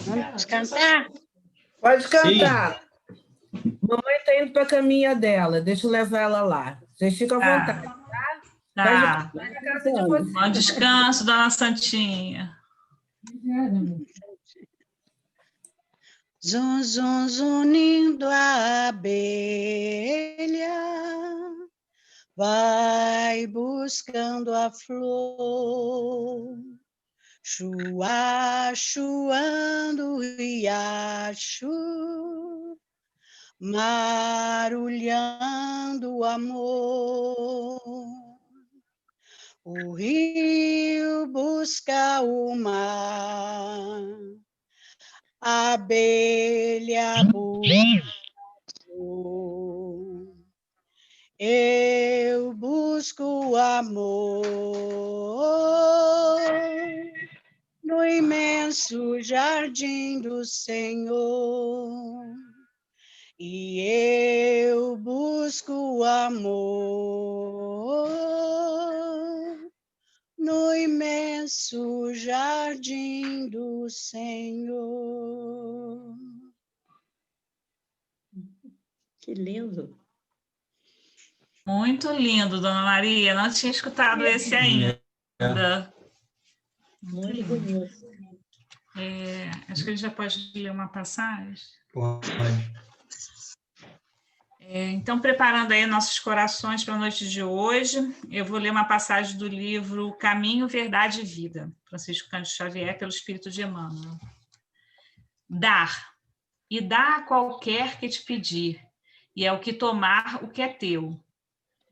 Vamos cantar? Pode cantar. Sim. Mamãe está indo para a caminha dela. Deixa eu levar ela lá. Vocês ficam à vontade, tá? Tá. Na casa de vocês. Bom descanso, dona Santinha. Zum, zum, zunindo a abelha, vai buscando a flor, chua, chuando o riacho, marulhando o amor. O rio busca o mar, a abelha busca o eu busco o amor no imenso jardim do Senhor. E eu busco o amor no imenso jardim do Senhor. Que lindo! Muito lindo, dona Maria. Não tinha escutado esse ainda. Muito bonito. Acho que a gente já pode ler uma passagem. Pode. Então, preparando aí nossos corações para a noite de hoje, eu vou ler uma passagem do livro Caminho, Verdade e Vida, Francisco Cândido Xavier, pelo Espírito de Emmanuel. Dar, e dá a qualquer que te pedir, e é o que tomar o que é teu.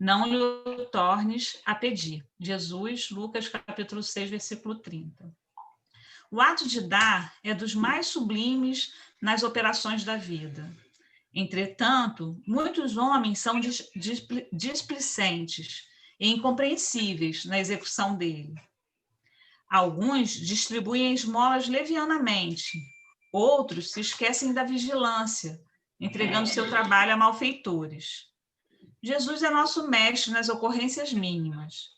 Não lhe tornes a pedir. Jesus, Lucas, capítulo 6, versículo 30. O ato de dar é dos mais sublimes nas operações da vida. Entretanto, muitos homens são displicentes e incompreensíveis na execução dele. Alguns distribuem esmolas levianamente, outros se esquecem da vigilância, entregando seu trabalho a malfeitores. Jesus é nosso mestre nas ocorrências mínimas.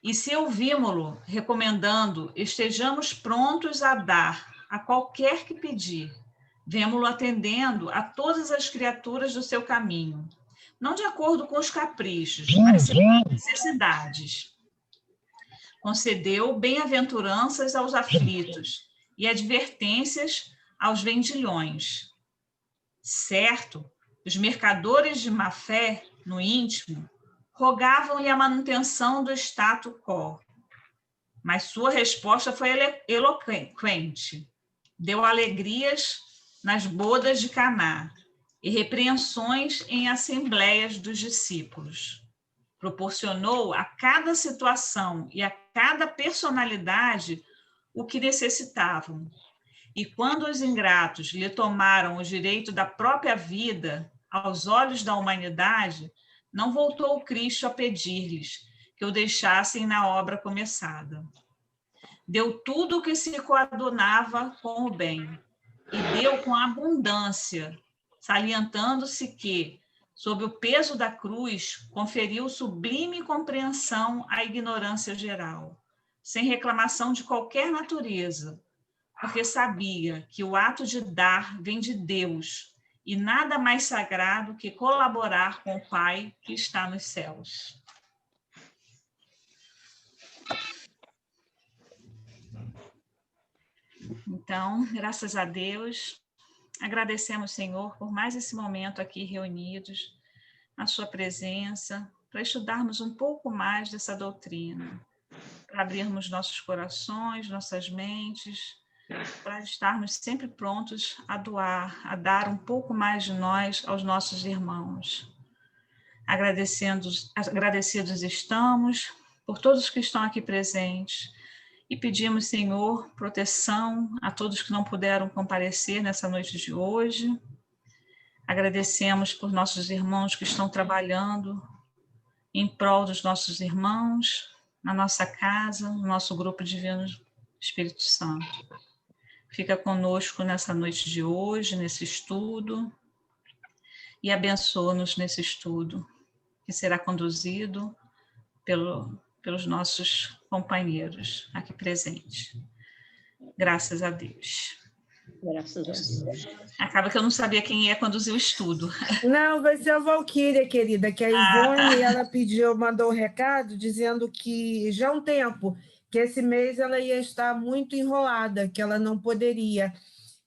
E se ouvimos-lo recomendando, estejamos prontos a dar a qualquer que pedir, vemo-lo atendendo a todas as criaturas do seu caminho, não de acordo com os caprichos, mas segundo as necessidades. Concedeu bem-aventuranças aos aflitos e advertências aos vendilhões. Certo, os mercadores de má-fé, no íntimo, rogavam-lhe a manutenção do status quo, mas sua resposta foi eloquente. Deu alegrias nas bodas de Caná e repreensões em assembleias dos discípulos. Proporcionou a cada situação e a cada personalidade o que necessitavam. E quando os ingratos lhe tomaram o direito da própria vida, aos olhos da humanidade, não voltou o Cristo a pedir-lhes que o deixassem na obra começada. Deu tudo o que se coadunava com o bem, e deu com abundância, salientando-se que, sob o peso da cruz, conferiu sublime compreensão à ignorância geral, sem reclamação de qualquer natureza, porque sabia que o ato de dar vem de Deus, e nada mais sagrado que colaborar com o Pai que está nos céus. Então, graças a Deus, agradecemos, Senhor, por mais esse momento aqui reunidos, na sua presença, para estudarmos um pouco mais dessa doutrina, para abrirmos nossos corações, nossas mentes, para estarmos sempre prontos a doar, a dar um pouco mais de nós aos nossos irmãos. Agradecidos estamos por todos que estão aqui presentes e pedimos, Senhor, proteção a todos que não puderam comparecer nessa noite de hoje. Agradecemos por nossos irmãos que estão trabalhando em prol dos nossos irmãos, na nossa casa, no nosso grupo Divino Espírito Santo. Fica conosco nessa noite de hoje, nesse estudo, e abençoa-nos nesse estudo, que será conduzido pelos nossos companheiros aqui presentes. Graças a Deus. Graças a Deus. Acaba que eu não sabia quem ia conduzir o estudo. Não, vai ser a Valquíria, querida, que a Ivone, ela mandou um recado dizendo que já há um tempo, que esse mês ela ia estar muito enrolada, que ela não poderia.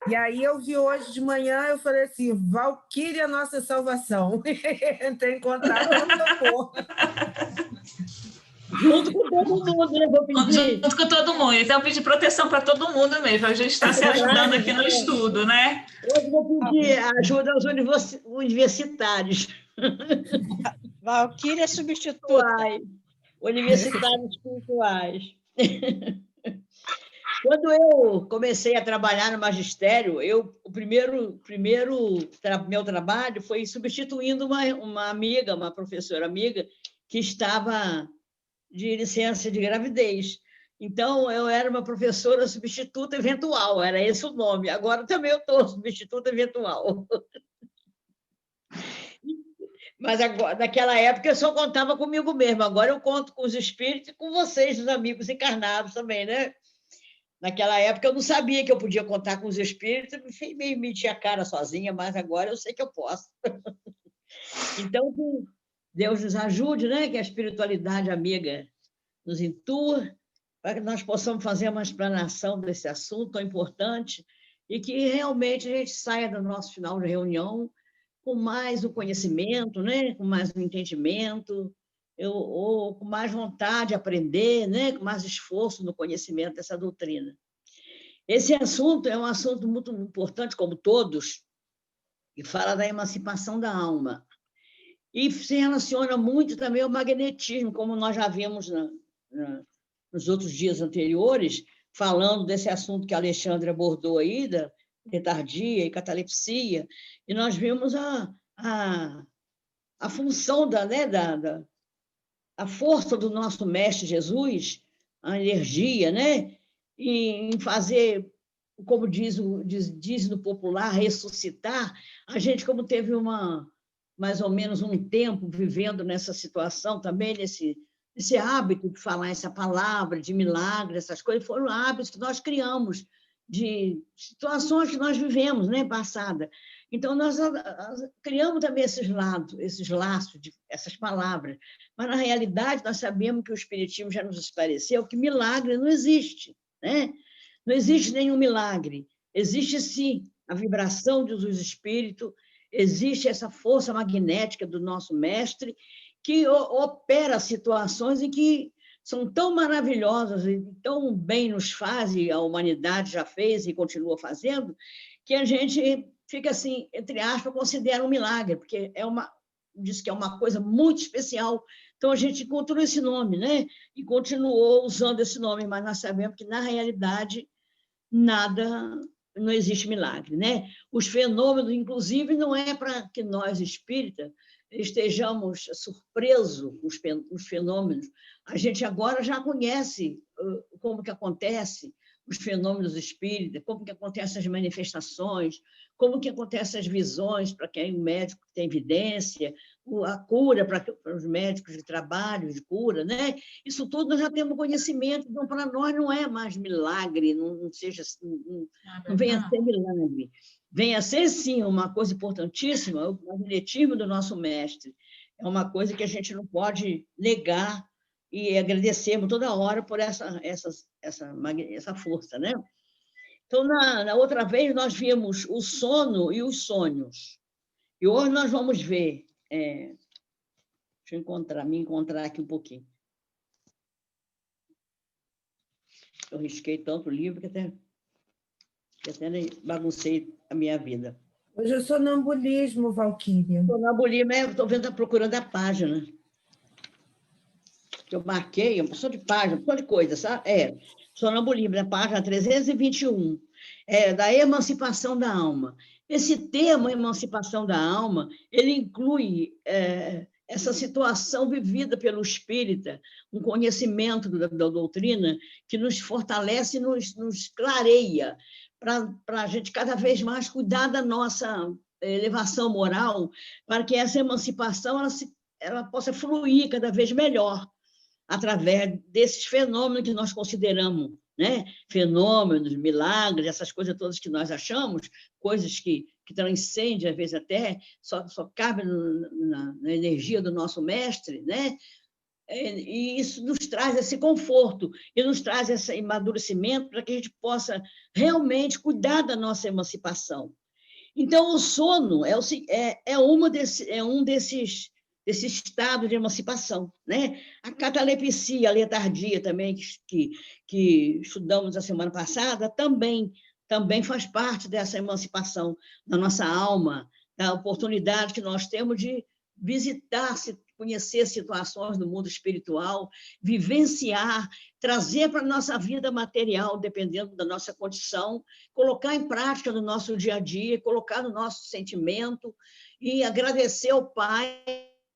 E aí eu vi hoje de manhã, eu falei assim, Valquíria, nossa salvação. Entrei em contato, ela topou. Junto com todo mundo, né? Vou pedir. Junto com todo mundo. Então, pedir proteção para todo mundo mesmo. A gente está se ajudando aqui no estudo, né? Hoje vou pedir ajuda aos universitários. Valquíria substituta. Universitários espirituais. Quando eu comecei a trabalhar no magistério, o primeiro meu trabalho foi substituindo uma amiga, uma professora amiga, que estava de licença de gravidez. Então, eu era uma professora substituta eventual, era esse o nome. Agora também eu estou substituta eventual. Mas agora, naquela época eu só contava comigo mesma. Agora eu conto com os espíritos e com vocês, os amigos encarnados também, né? Naquela época eu não sabia que eu podia contar com os espíritos, meio meti a cara sozinha, mas agora eu sei que eu posso. Então, que Deus nos ajude, né? Que a espiritualidade amiga nos intua, para que nós possamos fazer uma explanação desse assunto tão importante e que realmente a gente saia do nosso final de reunião com mais o conhecimento, né? Com mais o entendimento, ou com mais vontade de aprender, né? Com mais esforço no conhecimento dessa doutrina. Esse assunto é um assunto muito importante, como todos, e fala da emancipação da alma. E se relaciona muito também ao magnetismo, como nós já vimos nos outros dias anteriores, falando desse assunto que a Alexandre abordou aí, da letargia e catalepsia, e nós vimos a função a força do nosso Mestre Jesus, a energia, né? E em fazer, como diz no popular, ressuscitar. A gente, como teve mais ou menos um tempo vivendo nessa situação também, esse hábito de falar essa palavra, de milagre, essas coisas, foram hábitos que nós criamos, de situações que nós vivemos, né, passada. Então, nós criamos também esses laços, essas palavras. Mas, na realidade, nós sabemos que o Espiritismo já nos esclareceu que milagre não existe, né? Não existe nenhum milagre. Existe, sim, a vibração dos espíritos, existe essa força magnética do nosso mestre, que opera situações em que são tão maravilhosas e tão bem nos faz, e a humanidade já fez e continua fazendo, que a gente fica assim, entre aspas, considera um milagre, porque diz que é uma coisa muito especial. Então, a gente encontrou esse nome, né? E continuou usando esse nome, mas nós sabemos que, na realidade, não existe milagre, né? Os fenômenos, inclusive, não é para que nós, espíritas, estejamos surpresos com os fenômenos. A gente agora já conhece como que acontece os fenômenos espíritas, como que acontecem as manifestações, como que acontecem as visões para quem o médico tem evidência, a cura para os médicos de trabalho, de cura, né? Isso tudo nós já temos conhecimento, então para nós não é mais milagre, não venha a ser milagre. Venha a ser, sim, uma coisa importantíssima, o magnetismo do nosso mestre. É uma coisa que a gente não pode negar e agradecemos toda hora por essa força, né? Então, na outra vez, nós vimos o sono e os sonhos. E hoje nós vamos ver... deixa eu me encontrar aqui um pouquinho. Eu risquei tanto o livro que até baguncei a minha vida. Hoje é sonambulismo, Valquíria. Sonambulismo, estou procurando a página. Eu marquei, uma porção de página, uma porção de coisa, sabe? Sonambulismo, na página 321, da emancipação da alma. Esse termo, emancipação da alma, ele inclui essa situação vivida pelo espírita, um conhecimento da doutrina que nos fortalece e nos clareia, para a gente cada vez mais cuidar da nossa elevação moral, para que essa emancipação ela possa fluir cada vez melhor, através desses fenômenos que nós consideramos, né? Fenômenos, milagres, essas coisas todas que nós achamos, coisas que transcendem, às vezes até, só cabem na energia do nosso mestre, né? E isso nos traz esse conforto e nos traz esse amadurecimento para que a gente possa realmente cuidar da nossa emancipação. Então, o sono é um desses estados de emancipação, né? A catalepsia, a letargia também, que estudamos a semana passada, também faz parte dessa emancipação da nossa alma, da oportunidade que nós temos de visitar, conhecer situações do mundo espiritual, vivenciar, trazer para a nossa vida material, dependendo da nossa condição, colocar em prática no nosso dia a dia, colocar no nosso sentimento e agradecer ao Pai,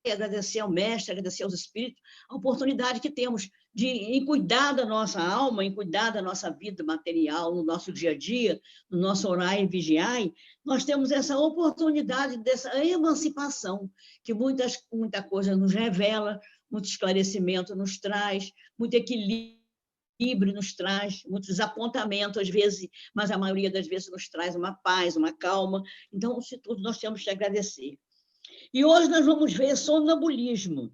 agradecer ao Mestre, agradecer aos Espíritos, a oportunidade que temos em cuidar da nossa alma, em cuidar da nossa vida material, no nosso dia a dia, no nosso orar e vigiar, nós temos essa oportunidade dessa emancipação, que muita coisa nos revela, muito esclarecimento nos traz, muito equilíbrio nos traz, muito desapontamento às vezes, mas a maioria das vezes nos traz uma paz, uma calma. Então, isso tudo nós temos que agradecer. E hoje nós vamos ver sonambulismo.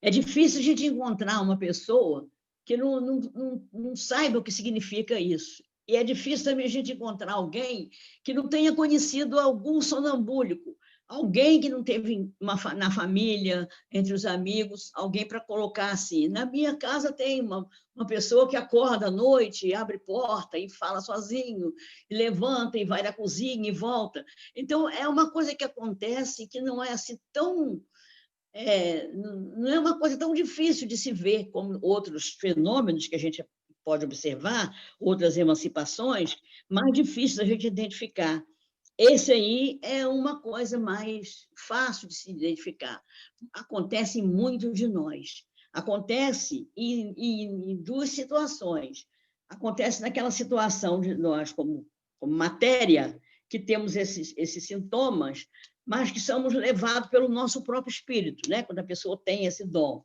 É difícil a gente encontrar uma pessoa que não saiba o que significa isso. E é difícil também a gente encontrar alguém que não tenha conhecido algum sonambúlico, alguém que não teve na família, entre os amigos, alguém para colocar assim. Na minha casa tem uma pessoa que acorda à noite, abre porta e fala sozinho, e levanta e vai na cozinha e volta. Então, é uma coisa que acontece que não é assim tão... não é uma coisa tão difícil de se ver como outros fenômenos que a gente pode observar, outras emancipações, mais difícil da gente identificar. Esse aí é uma coisa mais fácil de se identificar. Acontece em muitos de nós. Acontece em duas situações. Acontece naquela situação de nós, como matéria, que temos esses sintomas, mas que somos levados pelo nosso próprio espírito, né? Quando a pessoa tem esse dom,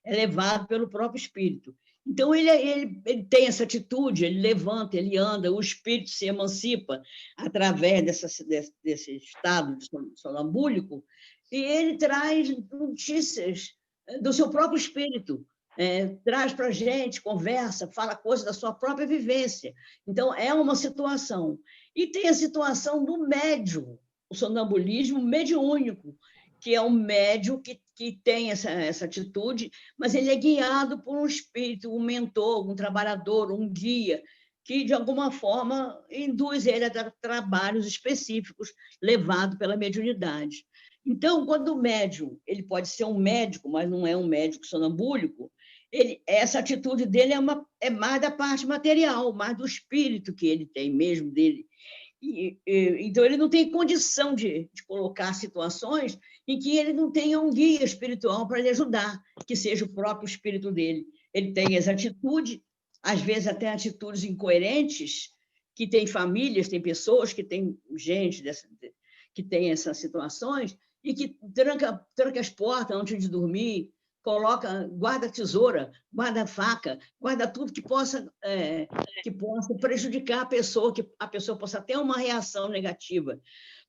é levado pelo próprio espírito. Então, ele tem essa atitude, ele levanta, ele anda, o espírito se emancipa através desse estado sonambúlico, e ele traz notícias do seu próprio espírito, traz para a gente, conversa, fala coisas da sua própria vivência. Então, é uma situação. E tem a situação do médium, o sonambulismo mediúnico, que é um médium que tem essa atitude, mas ele é guiado por um espírito, um mentor, um trabalhador, um guia, que, de alguma forma, induz ele a trabalhos específicos, levado pela mediunidade. Então, quando o médium, ele pode ser um médico, mas não é um médico sonambúlico, essa atitude dele é mais da parte material, mais do espírito que ele tem mesmo dele. Então, ele não tem condição de colocar situações em que ele não tenha um guia espiritual para lhe ajudar, que seja o próprio espírito dele. Ele tem essa atitude, às vezes até atitudes incoerentes, que tem famílias, tem pessoas que tem gente que tem essas situações e que tranca as portas antes de dormir, guarda tesoura, guarda faca, guarda tudo que possa prejudicar a pessoa, que a pessoa possa ter uma reação negativa.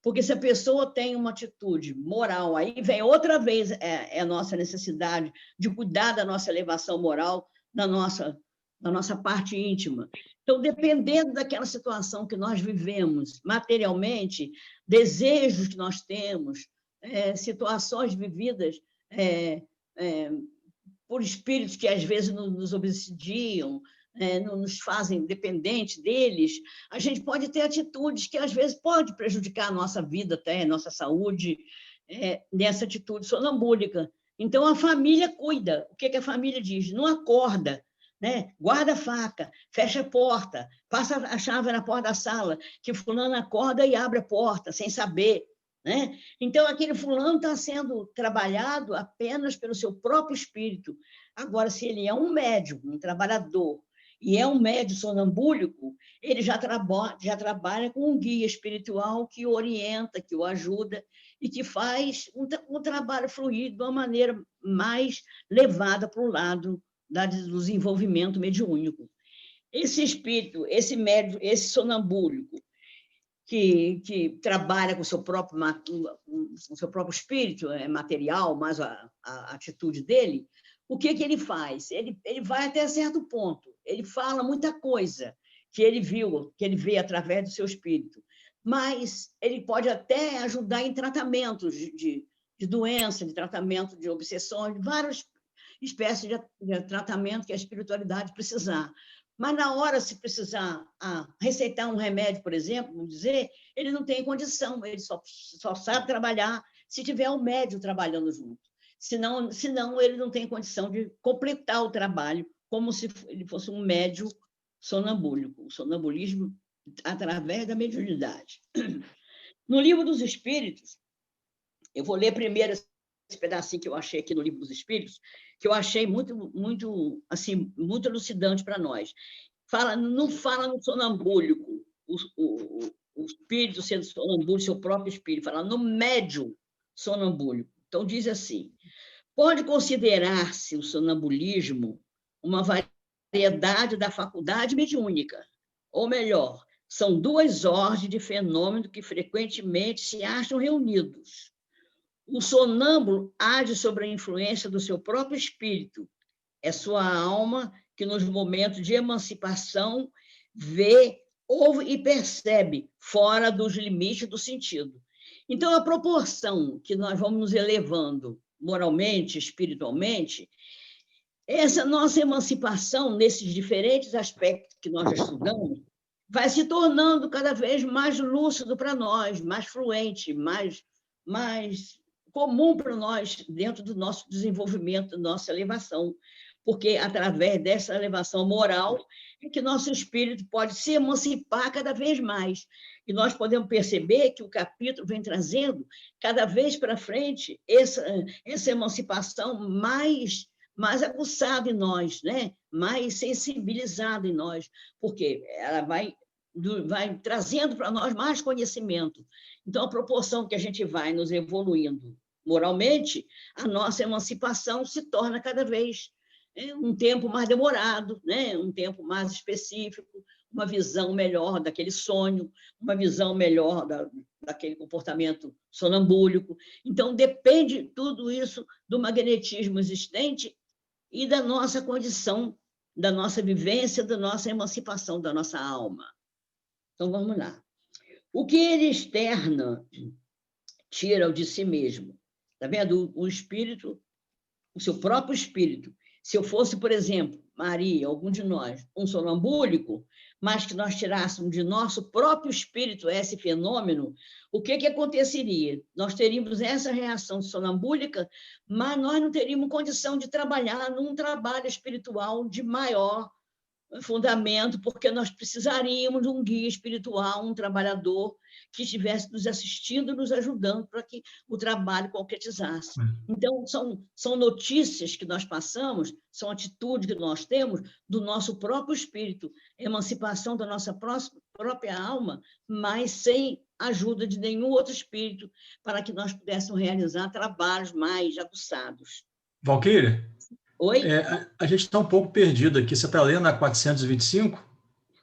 Porque se a pessoa tem uma atitude moral, aí vem outra vez a nossa necessidade de cuidar da nossa elevação moral, da nossa parte íntima. Então, dependendo daquela situação que nós vivemos materialmente, desejos que nós temos, situações vividas por espíritos que às vezes nos obsidiam, nos fazem dependentes deles, a gente pode ter atitudes que às vezes pode prejudicar a nossa vida, até a nossa saúde, nessa atitude sonambúlica. Então, a família cuida. O que a família diz? Não acorda, né? Guarda a faca, fecha a porta, passa a chave na porta da sala, que fulano acorda e abre a porta, sem saber. Né? Então, aquele fulano está sendo trabalhado apenas pelo seu próprio espírito. Agora, se ele é um médium, um trabalhador, e é um médium sonambúlico, ele já trabalha com um guia espiritual que o orienta, que o ajuda, e que faz um trabalho fluir de uma maneira mais levada para o lado do desenvolvimento mediúnico. esse espírito, esse médium, esse sonambúlico, que trabalha com o seu próprio espírito material, mais a atitude dele, o que ele faz? Ele vai até certo ponto, ele fala muita coisa que ele viu, que ele vê através do seu espírito, mas ele pode até ajudar em tratamentos de doença, de tratamento de obsessões, de várias espécies de tratamento que a espiritualidade precisar. Mas, na hora, se precisar receitar um remédio, por exemplo, vamos dizer, ele não tem condição, ele só sabe trabalhar se tiver um médium trabalhando junto. Senão, ele não tem condição de completar o trabalho como se ele fosse um médium sonambúlico, o sonambulismo através da mediunidade. No Livro dos Espíritos, eu vou ler primeiro esse pedacinho que eu achei aqui no Livro dos Espíritos, que eu achei muito elucidante para nós. Não fala no sonambúlico, o espírito sendo sonambúlico, seu próprio espírito, fala no médium sonambúlico. Então, diz assim: pode considerar-se o sonambulismo uma variedade da faculdade mediúnica, ou melhor, são duas ordens de fenômenos que frequentemente se acham reunidos. O sonâmbulo age sobre a influência do seu próprio espírito. É sua alma que, nos momentos de emancipação, vê, ouve e percebe fora dos limites do sentido. Então, a proporção que nós vamos nos elevando moralmente, espiritualmente, essa nossa emancipação, nesses diferentes aspectos que nós já estudamos, vai se tornando cada vez mais lúcido para nós, mais fluente, mais comum para nós dentro do nosso desenvolvimento, da nossa elevação, porque através dessa elevação moral é que nosso espírito pode se emancipar cada vez mais. E nós podemos perceber que o capítulo vem trazendo cada vez para frente essa emancipação mais aguçada em nós, né? Mais sensibilizada em nós, porque ela vai trazendo para nós mais conhecimento. Então, a proporção que a gente vai nos evoluindo moralmente, a nossa emancipação se torna cada vez um tempo mais demorado, né? Um tempo mais específico, uma visão melhor daquele sonho, uma visão melhor daquele comportamento sonambúlico. Então, depende tudo isso do magnetismo existente e da nossa condição, da nossa vivência, da nossa emancipação, da nossa alma. Então, vamos lá. O que ele externa, tira-o de si mesmo. Está vendo? O espírito, o seu próprio espírito. Se eu fosse, por exemplo, Maria, algum de nós, um sonambúlico, mas que nós tirássemos de nosso próprio espírito esse fenômeno, o que aconteceria? Nós teríamos essa reação sonambúlica, mas nós não teríamos condição de trabalhar num trabalho espiritual de maior fundamento, porque nós precisaríamos de um guia espiritual, um trabalhador que estivesse nos assistindo, nos ajudando para que o trabalho concretizasse. Então, são notícias que nós passamos, são atitudes que nós temos do nosso próprio espírito, emancipação da nossa própria alma, mas sem ajuda de nenhum outro espírito, para que nós pudéssemos realizar trabalhos mais aguçados. Valquíria? Oi? A gente está um pouco perdido aqui. Você está lendo a 425?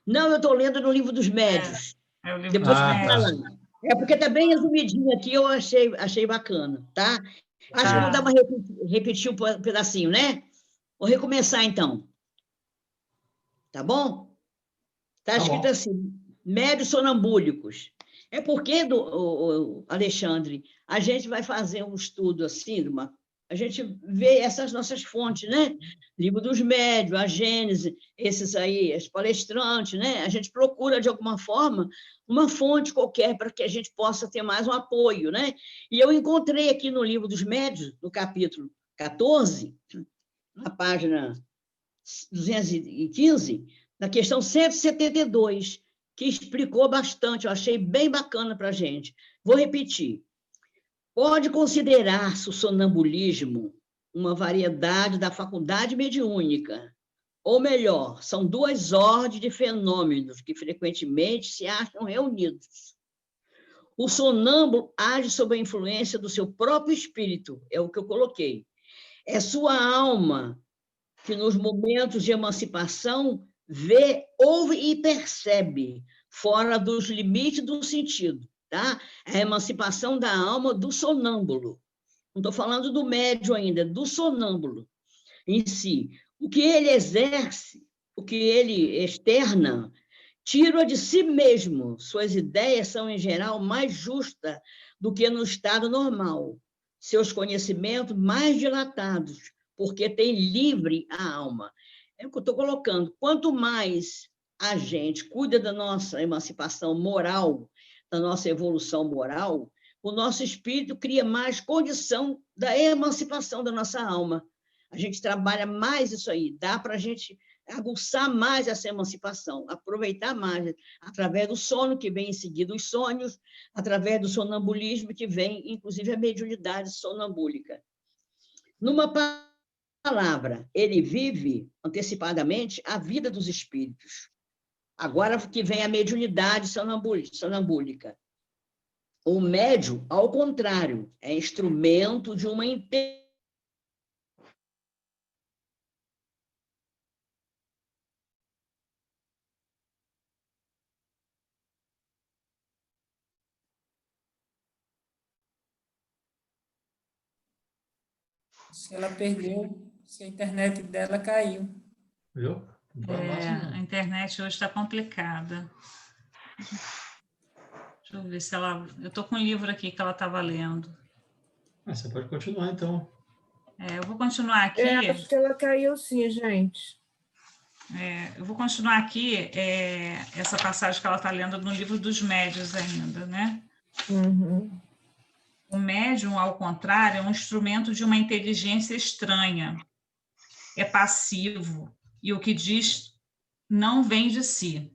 Não, eu estou lendo no Livro dos Médios. É o Livro Depois dos Médios. Tá. Porque está bem resumidinho aqui, eu achei bacana, tá? Acho que vou dar repetir um pedacinho, né? Vou recomeçar, então. Tá bom? Está escrito assim, médios sonambúlicos. É porque, Alexandre, a gente vai fazer um estudo assim, a gente vê essas nossas fontes, né? Livro dos Médios, a Gênese, esses aí, as palestrantes, né? A gente procura, de alguma forma, uma fonte qualquer para que a gente possa ter mais um apoio, né? E eu encontrei aqui no Livro dos Médios, no capítulo 14, na página 215, na questão 172, que explicou bastante, eu achei bem bacana para a gente. Vou repetir. Pode considerar-se o sonambulismo uma variedade da faculdade mediúnica, ou melhor, são duas ordens de fenômenos que frequentemente se acham reunidos. O sonâmbulo age sob a influência do seu próprio espírito, é o que eu coloquei. É sua alma que, nos momentos de emancipação, vê, ouve e percebe, fora dos limites do sentido, tá? A emancipação da alma do sonâmbulo. Não estou falando do médium ainda, do sonâmbulo em si. O que ele exerce, o que ele externa, tira de si mesmo. Suas ideias são, em geral, mais justas do que no estado normal. Seus conhecimentos mais dilatados, porque tem livre a alma. É o que eu estou colocando. Quanto mais a gente cuida da nossa emancipação moral, da nossa evolução moral, o nosso espírito cria mais condição da emancipação da nossa alma. A gente trabalha mais isso aí, dá para a gente aguçar mais essa emancipação, aproveitar mais, através do sono, que vem em seguida os sonhos, através do sonambulismo, que vem, inclusive, a mediunidade sonambúlica. Numa palavra, ele vive antecipadamente a vida dos espíritos. Agora que vem a mediunidade sonambúlica. O médium, ao contrário, é instrumento de uma Se ela perdeu, se a internet dela caiu. Viu? A internet hoje está complicada. Deixa eu ver se ela... Eu estou com um livro aqui que ela estava lendo. Você pode continuar, então. Eu vou continuar aqui. Acho que ela caiu sim, gente. Eu vou continuar aqui essa passagem que ela está lendo no livro dos médiuns ainda, né? Uhum. O médium, ao contrário, é um instrumento de uma inteligência estranha. É passivo e o que diz não vem de si.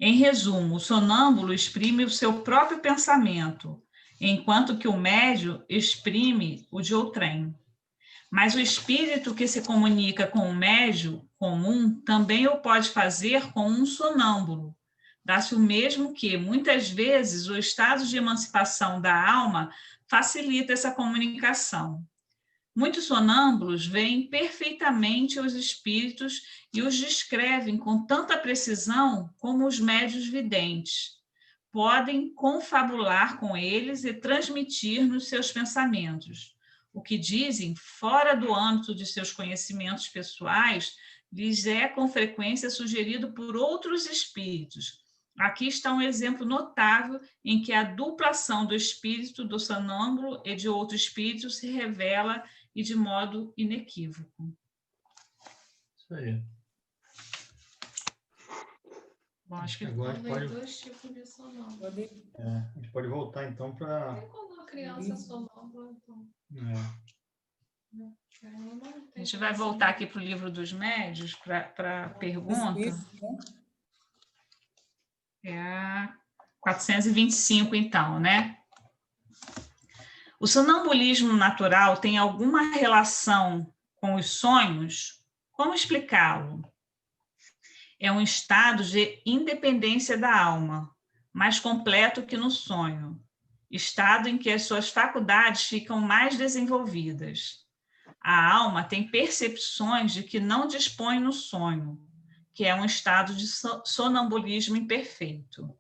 Em resumo, o sonâmbulo exprime o seu próprio pensamento, enquanto que o médium exprime o de outrem. Mas o espírito que se comunica com o médium comum também o pode fazer com um sonâmbulo. Dá-se o mesmo que, muitas vezes, o estado de emancipação da alma facilita essa comunicação. Muitos sonâmbulos veem perfeitamente os espíritos e os descrevem com tanta precisão como os médiuns videntes. Podem confabular com eles e transmitir-nos seus pensamentos. O que dizem, fora do âmbito de seus conhecimentos pessoais, lhes é com frequência sugerido por outros espíritos. Aqui está um exemplo notável em que a dupla ação do espírito do sonâmbulo e de outro espírito se revela e de modo inequívoco. Isso aí. Bom, acho que agora pode... dois tipos de sonâmbulo. a gente pode voltar, então, para... Tem quando uma criança sonâmbula, então... A gente vai voltar aqui para o livro dos médiuns, para a pergunta. É a 425, então, né? O sonambulismo natural tem alguma relação com os sonhos? Como explicá-lo? É um estado de independência da alma, mais completo que no sonho, estado em que as suas faculdades ficam mais desenvolvidas. A alma tem percepções de que não dispõe no sonho, que é um estado de sonambulismo imperfeito.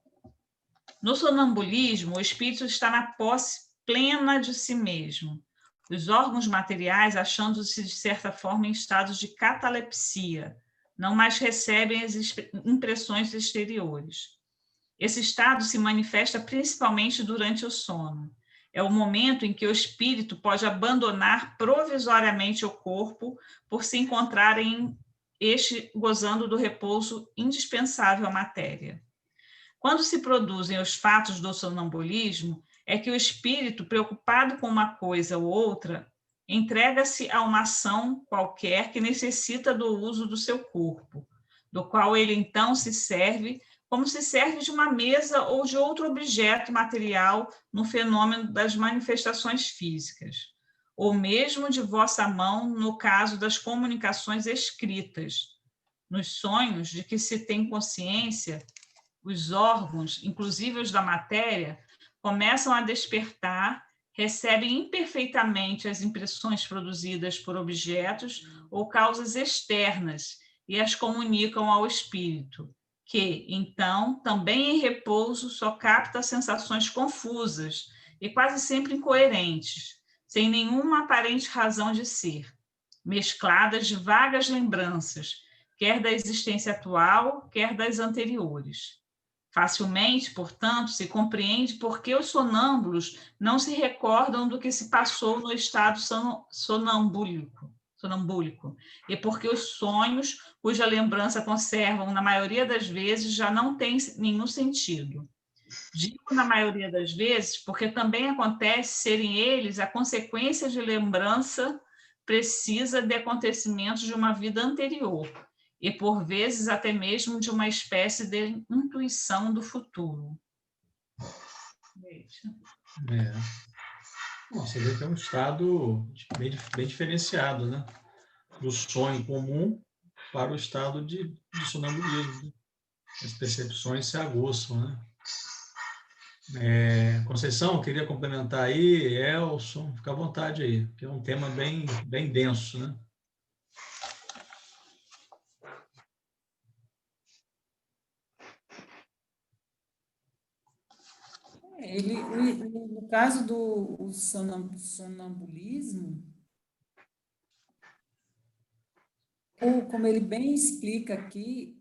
No sonambulismo, o espírito está na posse plena de si mesmo, os órgãos materiais achando-se, de certa forma, em estados de catalepsia, não mais recebem as impressões exteriores. Esse estado se manifesta principalmente durante o sono. É o momento em que o espírito pode abandonar provisoriamente o corpo por se encontrar gozando do repouso indispensável à matéria. Quando se produzem os fatos do sonambulismo, é que o espírito, preocupado com uma coisa ou outra, entrega-se a uma ação qualquer que necessita do uso do seu corpo, do qual ele então se serve, como se serve de uma mesa ou de outro objeto material no fenômeno das manifestações físicas, ou mesmo de vossa mão no caso das comunicações escritas. Nos sonhos de que se tem consciência, os órgãos, inclusive os da matéria, começam a despertar, recebem imperfeitamente as impressões produzidas por objetos ou causas externas e as comunicam ao espírito, que, então, também em repouso, só capta sensações confusas e quase sempre incoerentes, sem nenhuma aparente razão de ser, mescladas de vagas lembranças, quer da existência atual, quer das anteriores. Facilmente, portanto, se compreende por que os sonâmbulos não se recordam do que se passou no estado sonambúlico, e porque os sonhos, cuja lembrança conservam, na maioria das vezes, já não têm nenhum sentido. Digo na maioria das vezes porque também acontece serem eles a consequência de lembrança precisa de acontecimentos de uma vida anterior, e por vezes até mesmo de uma espécie de intuição do futuro. Bom, você vê que é um estado bem diferenciado, né? Do sonho comum para o estado de sonambulismo. As percepções se aguçam, né? Conceição, queria complementar aí, Elson, fica à vontade aí, que é um tema bem denso, né? No caso do sonambulismo, como ele bem explica aqui,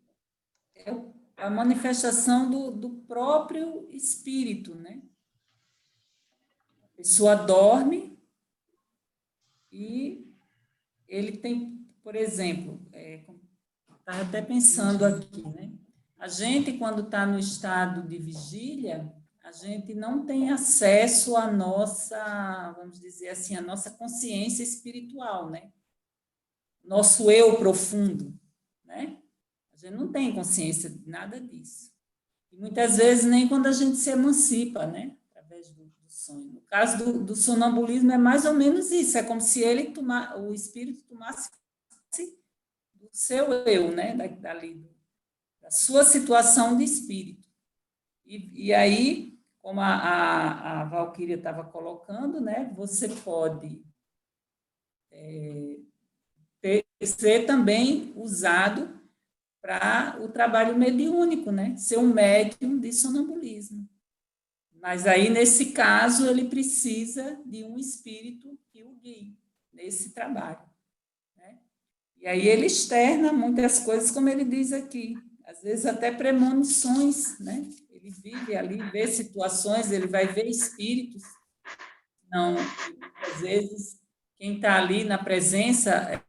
é a manifestação do próprio espírito, né? A pessoa dorme e ele tem, por exemplo, estava até pensando aqui, né? A gente, quando está no estado de vigília, a gente não tem acesso à nossa, vamos dizer assim, à nossa consciência espiritual, né? Nosso eu profundo, né? A gente não tem consciência de nada disso. E muitas vezes nem quando a gente se emancipa, né? Através do sonho. No caso do sonambulismo é mais ou menos isso, é como se o espírito tomasse do seu eu, né? Da sua situação de espírito. E aí, como a Valquíria estava colocando, né? Você pode ser também usado para o trabalho mediúnico, né? Ser um médium de sonambulismo. Mas aí, nesse caso, ele precisa de um espírito que o guie nesse trabalho, né? E aí ele externa muitas coisas, como ele diz aqui, às vezes até premonições, né? Ele vive ali, vê situações, ele vai ver espíritos. Não, às vezes, quem está ali na presença,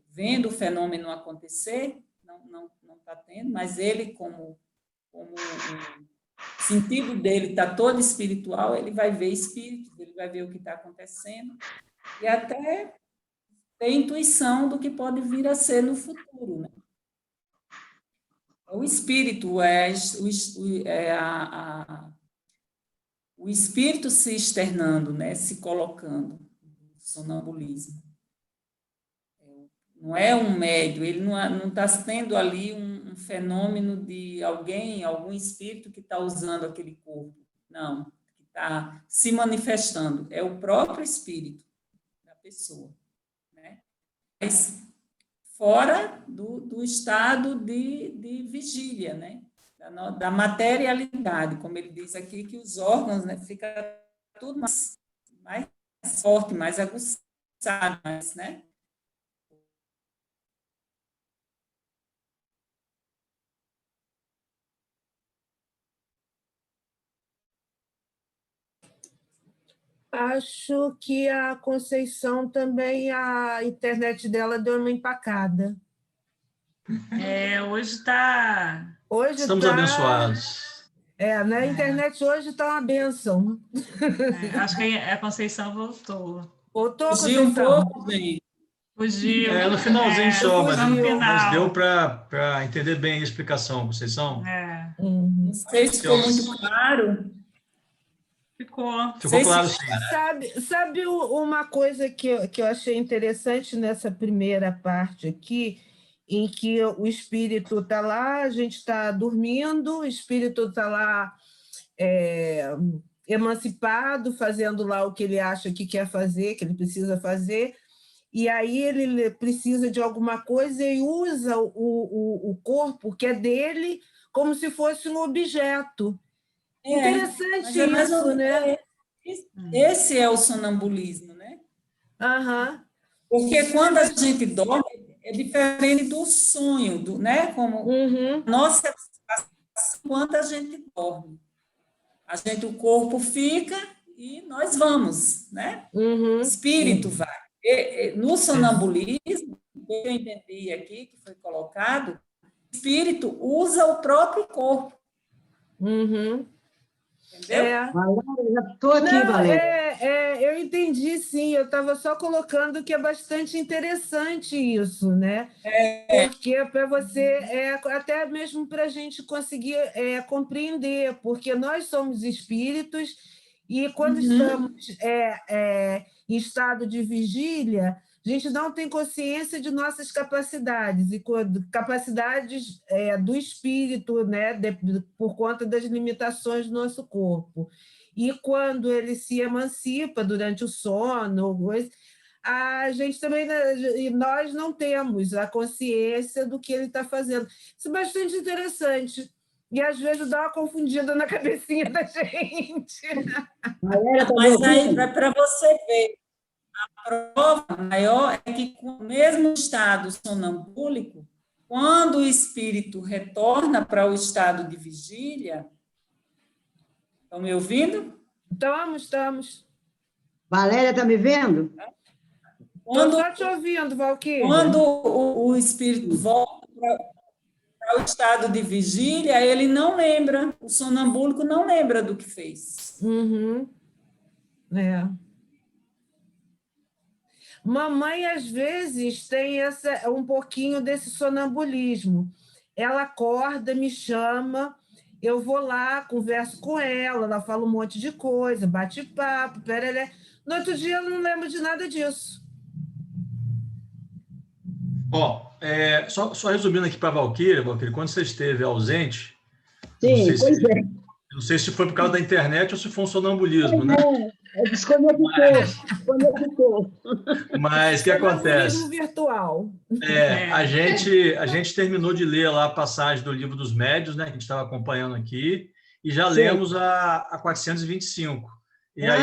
vendo o fenômeno acontecer, não está tendo, mas ele, como o sentido dele está todo espiritual, ele vai ver espíritos, ele vai ver o que está acontecendo, e até ter intuição do que pode vir a ser no futuro, né? O espírito o espírito se externando, né? Se colocando, sonambulismo. Não é um médio, ele não está tendo ali um fenômeno de algum espírito que está usando aquele corpo. Não, que está se manifestando. É o próprio espírito da pessoa, né? Mas fora do estado de vigília, né? Da materialidade, como ele diz aqui, que os órgãos, né, fica tudo mais forte, mais aguçado, né? Acho que a Conceição também, a internet dela deu uma empacada. Hoje está... Hoje Estamos abençoados. Na internet hoje está uma bênção. acho que a Conceição voltou. Voltou, Fugiu um Conceição? pouco, gente. Fugiu. No finalzinho só, mas deu deu para entender bem a explicação, Conceição. Não sei se ficou muito claro. Ficou claro, sim. Sabe uma coisa que eu achei interessante nessa primeira parte aqui, em que o espírito está lá, a gente está dormindo, o espírito está lá emancipado, fazendo lá o que ele acha que quer fazer, que ele precisa fazer, e aí ele precisa de alguma coisa e usa o corpo que é dele como se fosse um objeto. Interessante mas é mais ou isso, né? esse é o sonambulismo, né? Aham. Porque quando a gente dorme, é diferente do sonho, né? Como Uhum. a nossa quando a gente dorme. O corpo fica e nós vamos, né? O Uhum. espírito vai. No sonambulismo, eu entendi aqui, que foi colocado, o espírito usa o próprio corpo. Uhum. Entendeu? Valéria, já estou aqui, Não, Valéria. eu entendi, sim. Eu estava só colocando que é bastante interessante isso, né? Porque para você, até mesmo para a gente conseguir compreender, porque nós somos espíritos e quando estamos em estado de vigília, a gente não tem consciência de nossas capacidades e capacidades do espírito, né? Por conta das limitações do nosso corpo. E quando ele se emancipa durante o sono, a gente também, e nós não temos a consciência do que ele está fazendo. Isso é bastante interessante. E às vezes dá uma confundida na cabecinha da gente. Valéria, tá me Mas aí, ouvindo? para você ver, a prova maior é que, com o mesmo estado sonambúlico, quando o espírito retorna para o estado de vigília, estão me ouvindo? Estamos. Valéria, tá me vendo? Estou só te ouvindo, Valquíria. Quando o espírito volta para o estado de vigília, ele não lembra, o sonambúlico não lembra do que fez. Uhum. Mamãe, às vezes, tem um pouquinho desse sonambulismo. Ela acorda, me chama, eu vou lá, converso com ela fala um monte de coisa, bate papo, perelé. No outro dia, eu não lembro de nada disso. Ó, só resumindo aqui para a Valquíria, quando você esteve ausente, Sim, não sei se foi por causa da internet ou se foi um sonambulismo, né? Desconectou. Mas o que acontece? Sonambulismo virtual. A gente terminou de ler lá a passagem do Livro dos Médiuns, né, que a gente estava acompanhando aqui, e já lemos a 425. E aí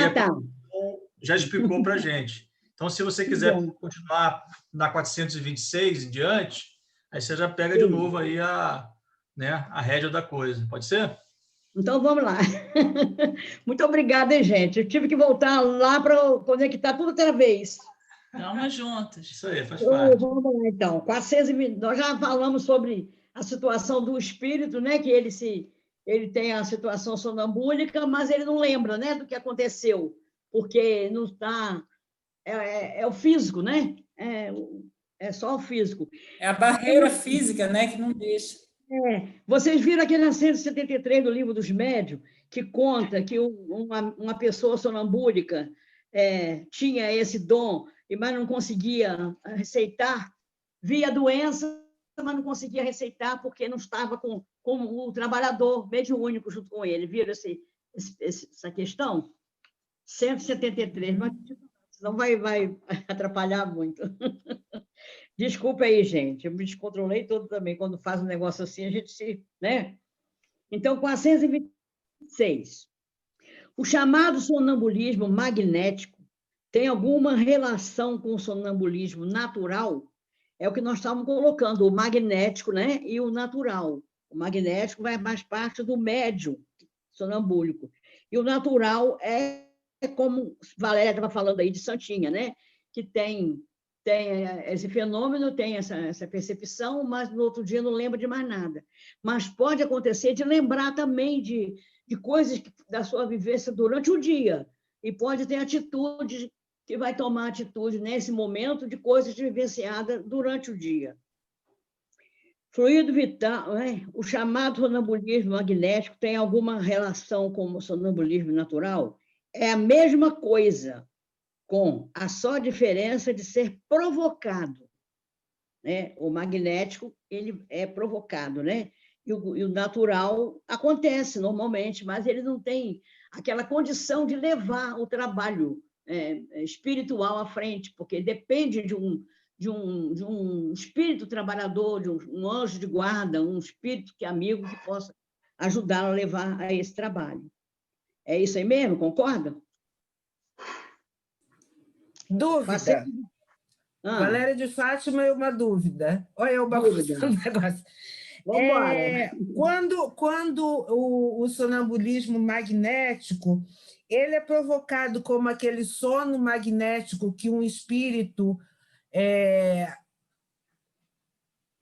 já explicou para a gente. Então, se você quiser continuar na 426 em diante, aí você já pega de novo aí a rédea da coisa. Pode ser? Então, vamos lá. Muito obrigada, hein, gente. Eu tive que voltar lá para conectar tudo outra vez. Vamos juntos. Isso aí, faz parte. Vamos lá, então. 420, nós já falamos sobre a situação do espírito, né? Que ele tem a situação sonambúlica, mas ele não lembra, né, do que aconteceu, porque não está... É o físico, né? É só o físico. É a barreira física, né, que não deixa. Vocês viram aqui na 173 do Livro dos Médiuns, que conta que uma pessoa sonambúlica tinha esse dom, mas não conseguia receitar, via a doença, mas não conseguia receitar porque não estava com o trabalhador mediúnico junto com ele. Viram essa questão? 173, mas senão vai atrapalhar muito. Desculpa aí, gente, eu me descontrolei todo também. Quando faz um negócio assim, a gente se... né? Então, 426. O chamado sonambulismo magnético tem alguma relação com o sonambulismo natural? É o que nós estávamos colocando, o magnético, né? E o natural. O magnético vai mais parte do médium sonambúlico. E o natural é como Valéria estava falando aí de Santinha, né? Que tem esse fenômeno, tem essa percepção, mas no outro dia não lembra de mais nada. Mas pode acontecer de lembrar também de coisas da sua vivência durante o dia, e pode ter atitude, que vai tomar atitude nesse momento de coisas vivenciadas durante o dia. Fluido vital, o chamado sonambulismo magnético tem alguma relação com o sonambulismo natural? É a mesma coisa, com a só diferença de ser provocado, né? O magnético, ele é provocado, né? E o natural acontece normalmente, mas ele não tem aquela condição de levar o trabalho espiritual à frente, porque depende de um espírito trabalhador, de um anjo de guarda, um espírito amigo que possa ajudá-lo a levar a esse trabalho. É isso aí mesmo? Concorda? Dúvida. Valéria de Fátima, uma dúvida. Olha, eu bagunçando o negócio. Vamos embora. Quando o sonambulismo magnético, ele é provocado como aquele sono magnético que um espírito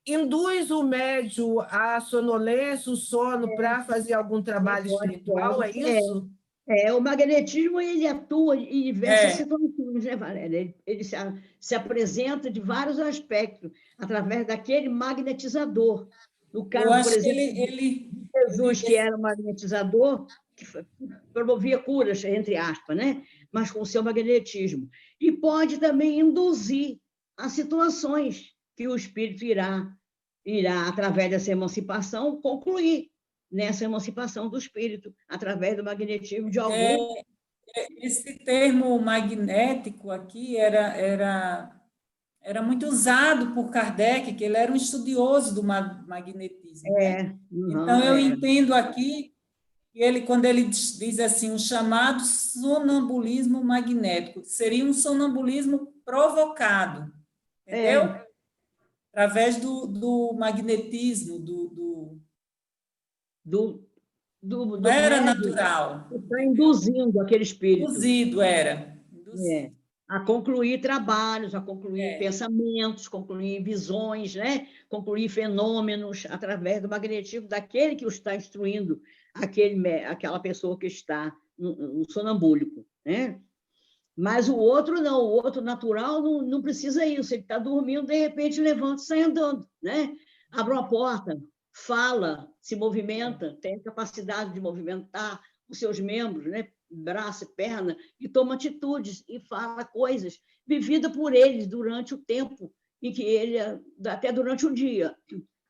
induz o médium à sonolência, o sono, para fazer algum trabalho espiritual, é isso? O magnetismo ele atua em diversas situações, né, Valéria? Ele se apresenta de vários aspectos, através daquele magnetizador. No caso, por exemplo, Jesus, que era um magnetizador, que promovia curas, entre aspas, né? Mas com o seu magnetismo. E pode também induzir a situações que o espírito irá, através dessa emancipação, concluir nessa emancipação do espírito, através do magnetismo de algum... Esse termo magnético aqui era muito usado por Kardec, que ele era um estudioso do magnetismo. Então, eu entendo aqui que quando ele diz assim, o chamado sonambulismo magnético, seria um sonambulismo provocado, entendeu? Através do magnetismo, não era natural. Está induzindo aquele espírito. Induzido. A concluir trabalhos, a concluir pensamentos, concluir visões, né? Concluir fenômenos através do magnetismo daquele que o está instruindo, aquela pessoa que está no sonambúlico, né? Mas o outro não, o outro natural não precisa isso. Ele está dormindo, de repente levanta e sai andando, né? Abre uma porta, fala, se movimenta, tem capacidade de movimentar os seus membros, né? Braço e perna, e toma atitudes e fala coisas vividas por ele durante o tempo em que ele, até durante o dia.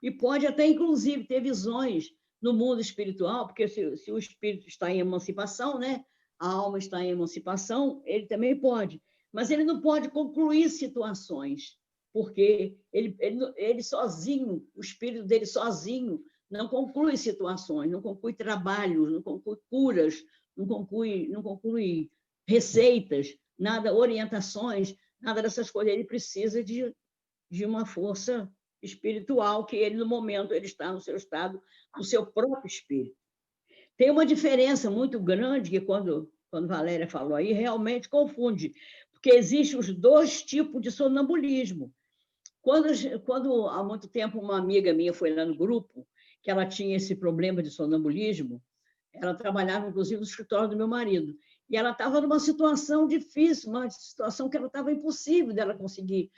E pode até, inclusive, ter visões no mundo espiritual, porque se o espírito está em emancipação, né? A alma está em emancipação, ele também pode. Mas ele não pode concluir situações, porque ele sozinho, o espírito dele sozinho, não conclui situações, não conclui trabalhos, não conclui curas, não conclui receitas, nada, orientações, nada dessas coisas. Ele precisa de uma força espiritual que ele, no momento, ele está no seu estado, no seu próprio espírito. Tem uma diferença muito grande que, quando Valéria falou aí, realmente confunde, porque existem os dois tipos de sonambulismo. Quando há muito tempo, uma amiga minha foi lá no grupo, que ela tinha esse problema de sonambulismo, ela trabalhava, inclusive, no escritório do meu marido, e ela estava numa situação difícil, uma situação que ela estava impossível dela conseguir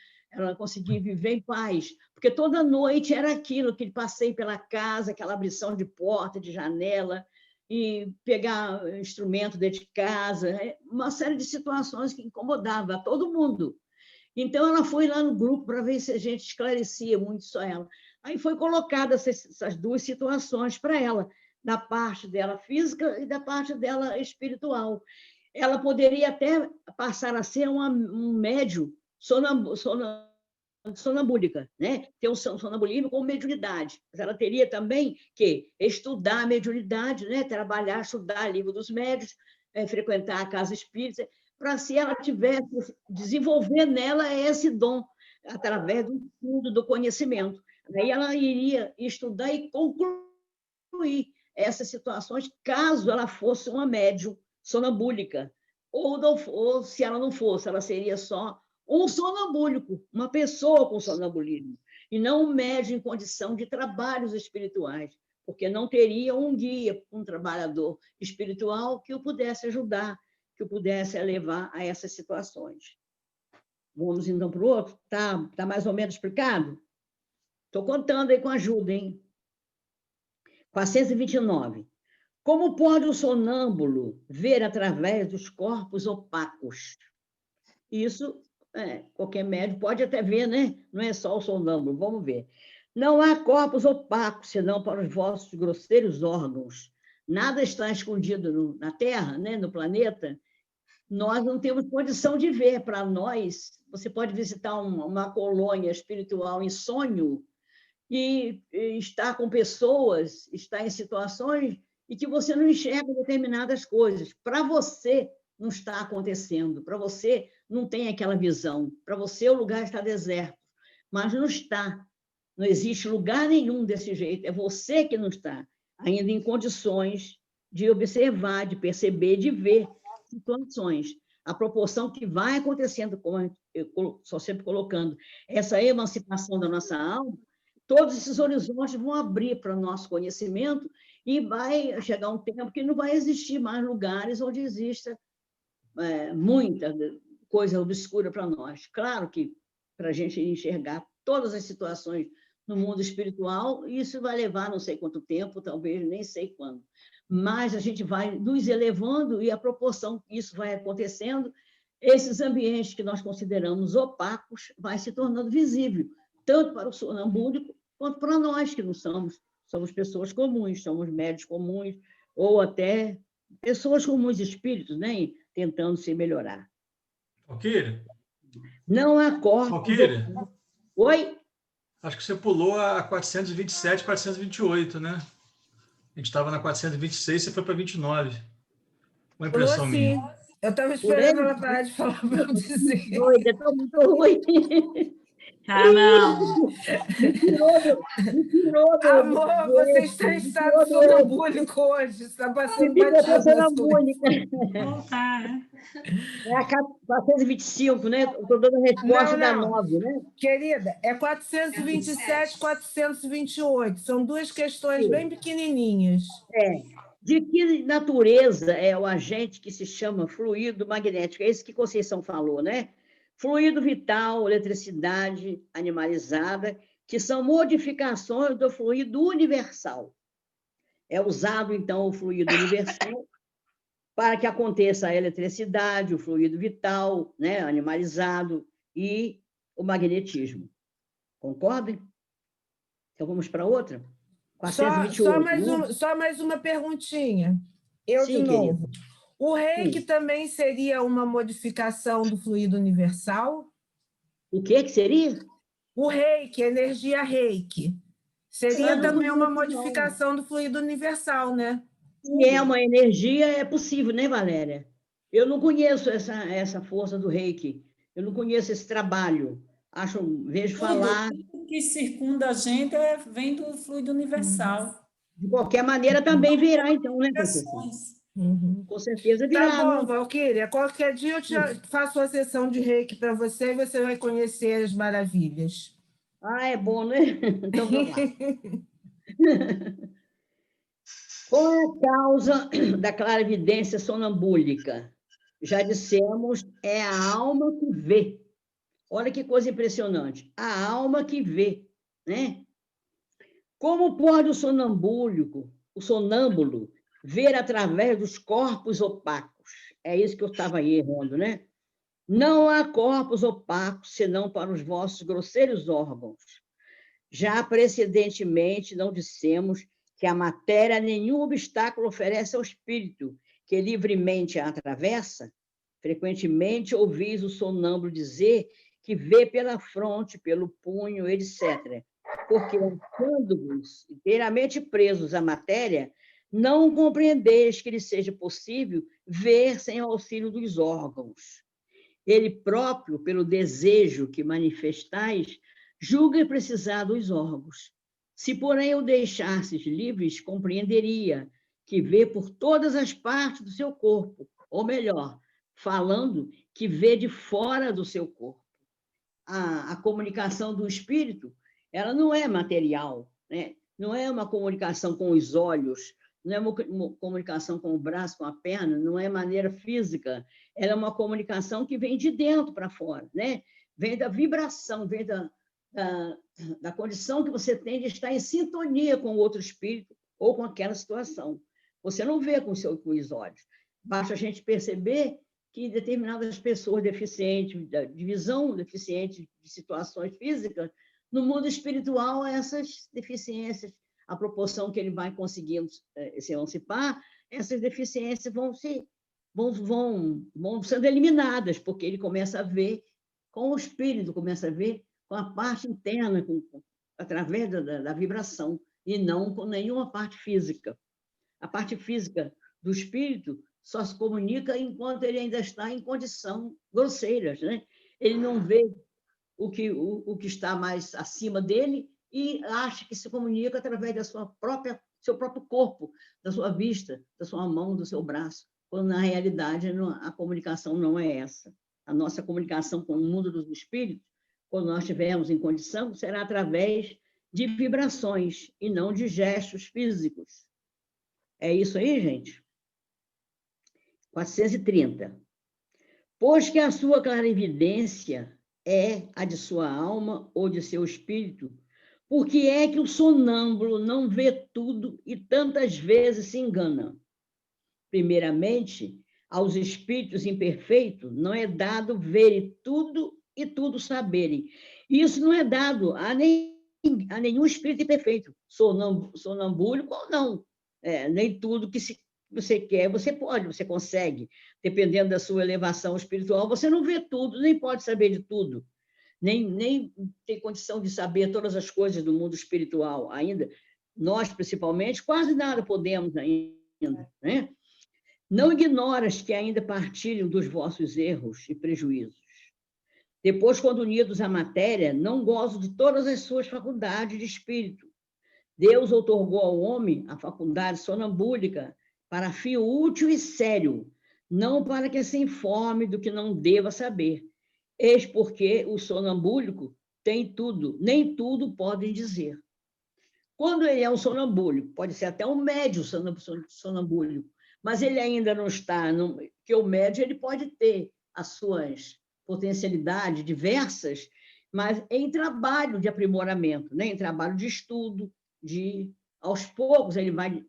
viver em paz, porque toda noite era aquilo, aquele passeio pela casa, aquela abrição de porta, de janela, e pegar instrumento dentro de casa, uma série de situações que incomodavam a todo mundo. Então, ela foi lá no grupo para ver se a gente esclarecia muito só ela. Aí foi colocada essas duas situações para ela, da parte dela física e da parte dela espiritual. Ela poderia até passar a ser um médium sonambúlica, né? Ter um sonambulismo com mediunidade. Mas ela teria também que estudar a mediunidade, né? Trabalhar, estudar o livro dos médiuns, frequentar a casa espírita, para, se ela tivesse, desenvolver nela esse dom, através do estudo, do conhecimento. Aí ela iria estudar e concluir essas situações, caso ela fosse uma médium sonambúlica, ou se ela não fosse, ela seria só um sonambúlico, uma pessoa com sonambulismo, e não um médium em condição de trabalhos espirituais, porque não teria um guia, um trabalhador espiritual que o pudesse ajudar, que o pudesse levar a essas situações. Vamos, então, para o outro? Tá mais ou menos explicado? Estou contando aí com ajuda, hein? 429. Como pode o sonâmbulo ver através dos corpos opacos? Isso, qualquer médium pode até ver, né? Não é só o sonâmbulo, vamos ver. Não há corpos opacos, senão para os vossos grosseiros órgãos. Nada está escondido na Terra, né? No planeta, nós não temos condição de ver. Para nós, você pode visitar uma colônia espiritual em sonho e estar com pessoas, estar em situações e que você não enxerga determinadas coisas. Para você, não está acontecendo. Para você, não tem aquela visão. Para você, o lugar está deserto. Mas não está. Não existe lugar nenhum desse jeito. É você que não está ainda em condições de observar, de perceber, de ver situações. A proporção que vai acontecendo, como eu estou sempre colocando, essa emancipação da nossa alma, todos esses horizontes vão abrir para o nosso conhecimento e vai chegar um tempo que não vai existir mais lugares onde exista muita coisa obscura para nós. Claro que para a gente enxergar todas as situações no mundo espiritual, isso vai levar não sei quanto tempo, talvez nem sei quando. Mas a gente vai nos elevando e a proporção que isso vai acontecendo, esses ambientes que nós consideramos opacos vai se tornando visível, tanto para o sonambúlico quanto para nós que não somos. Somos pessoas comuns, somos médios comuns, ou até pessoas comuns, espíritos, né? Tentando se melhorar. Valquíria? Não há corpos... Valquíria? Oi? Acho que você pulou a 427, 428, né? A gente estava na 426, você foi para 29. Uma impressão minha. Eu estava esperando ela parar de falar para eu dizer. Doida, estou muito ruim. Ah, não. Me tirou Amor, você está em estado sonambúlico hoje. Você está passando batido. sonambúlica. Não tá, né? É a 425, né? Estou dando a resposta da 9, né? Querida, é 427, 428. São duas questões bem pequenininhas. De que natureza é o agente que se chama fluido magnético? É isso que Conceição falou, né? Fluido vital, eletricidade animalizada, que são modificações do fluido universal. É usado, então, o fluido universal para que aconteça a eletricidade, o fluido vital, né, animalizado, e o magnetismo. Concordem? Então, vamos para outra? 428. Só mais uma perguntinha. Eu, Sim, de novo. querida. O reiki também seria uma modificação do fluido universal? O que seria? O reiki, a energia reiki. Seria também uma modificação do fluido universal, né? Se é uma energia, é possível, né, Valéria? Eu não conheço essa força do reiki. Eu não conheço esse trabalho. Vejo falar... Tudo que circunda a gente vem do fluido universal. De qualquer maneira, também virá, então, né, professor? Com certeza virá. Tá bom, Valquíria. Qualquer dia eu te faço uma sessão de reiki para você e você vai conhecer as maravilhas. Ah, é bom, né? Então, vamos lá. Qual é a causa da clarividência sonambúlica? Já dissemos, é a alma que vê. Olha que coisa impressionante. A alma que vê, né? Como pode o sonambúlico, o sonâmbulo, ver através dos corpos opacos? É isso que eu estava aí errando, né? Não há corpos opacos, senão para os vossos grosseiros órgãos. Já precedentemente não dissemos que a matéria nenhum obstáculo oferece ao espírito, que livremente a atravessa? Frequentemente ouvis o sonâmbulo dizer que vê pela fronte, pelo punho, etc. Porque, achando-vos inteiramente presos à matéria, não compreendeis que lhe seja possível ver sem o auxílio dos órgãos. Ele próprio, pelo desejo que manifestais, julga precisar dos órgãos. Se, porém, o deixasses livres, compreenderia que vê por todas as partes do seu corpo, ou melhor, falando, que vê de fora do seu corpo. A comunicação do espírito, ela não é material, né? Não é uma comunicação com os olhos, não é uma comunicação com o braço, com a perna, não é maneira física, ela é uma comunicação que vem de dentro para fora, né? Vem da vibração, vem da condição que você tem de estar em sintonia com o outro espírito ou com aquela situação. Você não vê com os olhos. Basta a gente perceber que determinadas pessoas deficientes de visão, deficientes de situações físicas, no mundo espiritual, essas deficiências, à proporção que ele vai conseguindo se emancipar, essas deficiências vão se vão sendo eliminadas, porque ele começa a ver com o espírito, começa a ver com a parte interna, através da vibração, e não com nenhuma parte física. A parte física do espírito só se comunica enquanto ele ainda está em condição grosseiras, né? Ele não vê o que está mais acima dele e acha que se comunica através da seu próprio corpo, da sua vista, da sua mão, do seu braço, quando na realidade a comunicação não é essa. A nossa comunicação com o mundo dos espíritos, quando nós estivermos em condição, será através de vibrações e não de gestos físicos. É isso aí, gente? 430. Pois que a sua clarividência é a de sua alma ou de seu espírito, por que é que o sonâmbulo não vê tudo e tantas vezes se engana? Primeiramente, aos espíritos imperfeitos não é dado verem tudo e tudo saberem. Isso não é dado a nenhum espírito imperfeito, sonambúlico ou não. Nem tudo que você quer, você pode, você consegue. Dependendo da sua elevação espiritual, você não vê tudo, nem pode saber de tudo. Nem tem condição de saber todas as coisas do mundo espiritual ainda. Nós, principalmente, quase nada podemos ainda, né? Não ignoras que ainda partilham dos vossos erros e prejuízos. Depois, quando unidos à matéria, não gozam de todas as suas faculdades de espírito. Deus outorgou ao homem a faculdade sonambúlica para fim útil e sério, não para que se informe do que não deva saber. Eis porque o sonambúlico tem tudo, nem tudo podem dizer. Quando ele é um sonambúlico, pode ser até um médio sonambúlico, mas ele ainda não está, porque o médio ele pode ter as suas potencialidades diversas, mas em trabalho de aprimoramento, né? Em trabalho de estudo, aos poucos ele vai,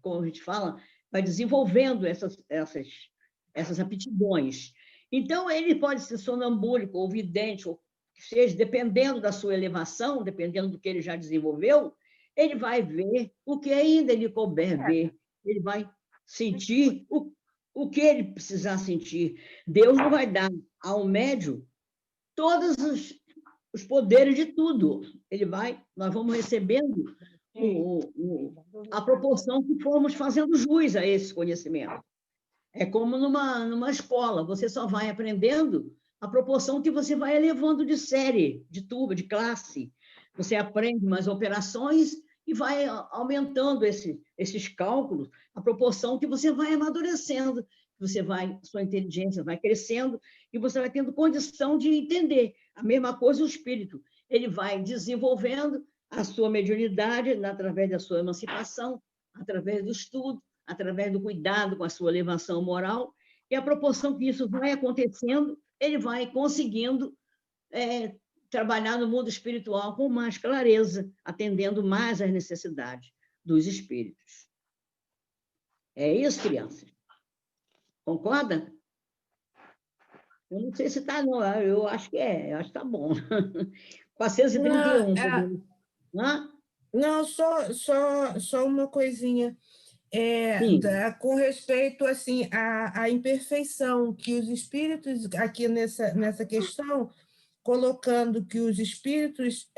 como a gente fala, vai desenvolvendo essas aptidões. Então, ele pode ser sonambúlico ou vidente, ou seja, dependendo da sua elevação, dependendo do que ele já desenvolveu, ele vai ver o que ainda lhe couber ver, ele vai sentir o que ele precisar sentir. Deus não vai dar ao médio todos os poderes de tudo. Nós vamos recebendo a proporção que formos fazendo jus a esse conhecimento. É como numa escola, você só vai aprendendo a proporção que você vai elevando de série, de turma, de classe. Você aprende mais operações e vai aumentando esses cálculos, a proporção que você vai amadurecendo, sua inteligência vai crescendo e você vai tendo condição de entender. A mesma coisa o espírito. Ele vai desenvolvendo a sua mediunidade através da sua emancipação, através do estudo, através do cuidado com a sua elevação moral, e a proporção que isso vai acontecendo, ele vai conseguindo trabalhar no mundo espiritual com mais clareza, atendendo mais às necessidades dos espíritos. É isso, crianças? Concorda? Eu não sei se está, não. Eu acho que eu acho que está bom. 431. Não, só uma coisinha. Com respeito assim, à imperfeição, que os espíritos, aqui nessa questão, colocando que os espíritos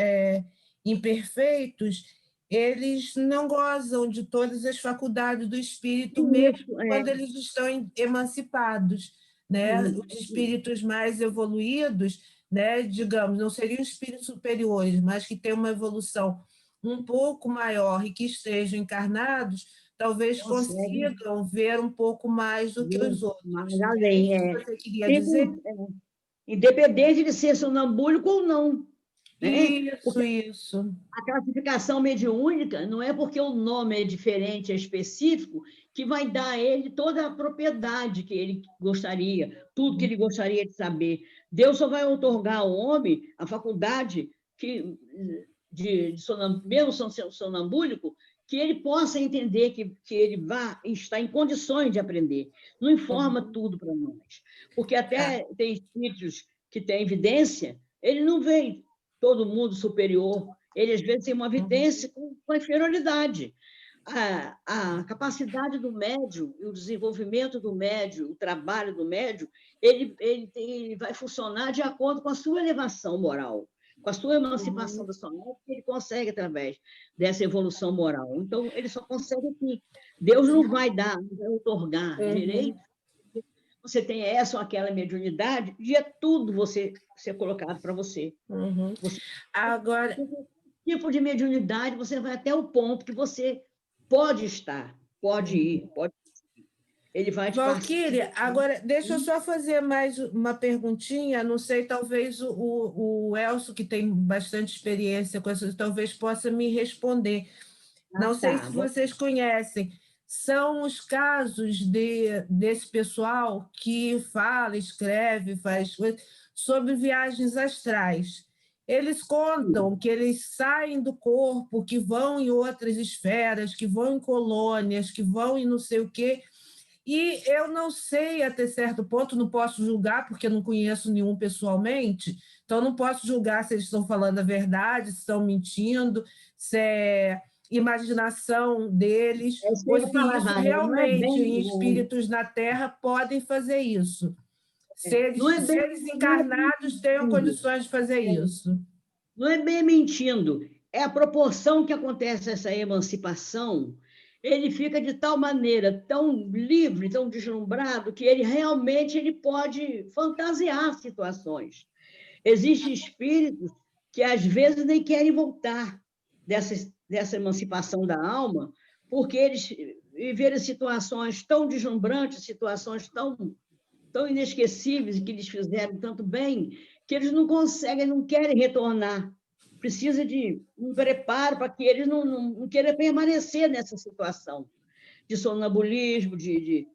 imperfeitos, eles não gozam de todas as faculdades do espírito, mesmo quando eles estão emancipados, né? Os espíritos mais evoluídos, né? Digamos, não seriam espíritos superiores, mas que têm uma evolução um pouco maior e que estejam encarnados, talvez consigam ver um pouco mais do que os outros. Mas além, é isso que você queria dizer? Independente de ser sonambúlico ou não. Né? Isso. A classificação mediúnica não é porque o nome é diferente, é específico, que vai dar a ele toda a propriedade que ele gostaria, tudo que ele gostaria de saber. Deus só vai outorgar ao homem a faculdade mesmo sonambúlico, que ele possa entender que ele está em condições de aprender. Não informa tudo para nós. Porque até tem espíritos que têm evidência, ele não vê todo mundo superior, ele às vezes tem uma evidência com inferioridade. a capacidade do médium e o desenvolvimento do médium, o trabalho do médium, ele vai funcionar de acordo com a sua elevação moral, com a sua emancipação da sua alma, que ele consegue através dessa evolução moral. Então, ele só consegue aqui. Deus não vai dar, não vai otorgar direito. Você tem essa ou aquela mediunidade, e é tudo você ser colocado para você. Agora, tipo de mediunidade, você vai até o ponto que você pode estar, pode ir, pode. Ele vai te Valquíria, agora deixa eu só fazer mais uma perguntinha. Não sei, talvez o Elcio, que tem bastante experiência com isso, talvez possa me responder. Não sei se vocês conhecem. São os casos desse pessoal que fala, escreve, faz coisas sobre viagens astrais. Eles contam que eles saem do corpo, que vão em outras esferas, que vão em colônias, que vão em não sei o quê. E eu não sei até certo ponto, não posso julgar, porque eu não conheço nenhum pessoalmente, então não posso julgar se eles estão falando a verdade, se estão mentindo, se é imaginação deles, ou se isso realmente em espíritos na Terra podem fazer isso. Se eles encarnados tenham condições de fazer isso. Não é bem mentindo, é a proporção que acontece essa emancipação. Ele fica de tal maneira, tão livre, tão deslumbrado, que ele realmente pode fantasiar situações. Existem espíritos que, às vezes, nem querem voltar dessa emancipação da alma, porque eles viveram situações tão deslumbrantes, situações tão inesquecíveis, que lhes fizeram tanto bem, que eles não conseguem, não querem retornar. Precisa de um preparo para que eles não queiram permanecer nessa situação de sonambulismo, de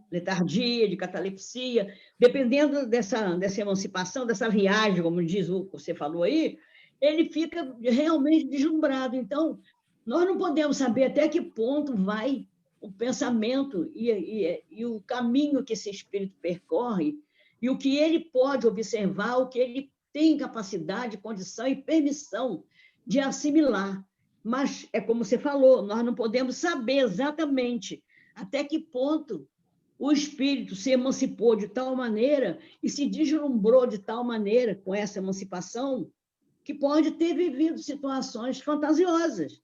letargia, de catalepsia. Dependendo dessa emancipação, dessa viagem, como diz o que você falou aí, ele fica realmente deslumbrado. Então, nós não podemos saber até que ponto vai o pensamento e o caminho que esse espírito percorre, e o que ele pode observar, o que ele tem capacidade, condição e permissão de assimilar. Mas, é como você falou, nós não podemos saber exatamente até que ponto o espírito se emancipou de tal maneira e se deslumbrou de tal maneira com essa emancipação, que pode ter vivido situações fantasiosas.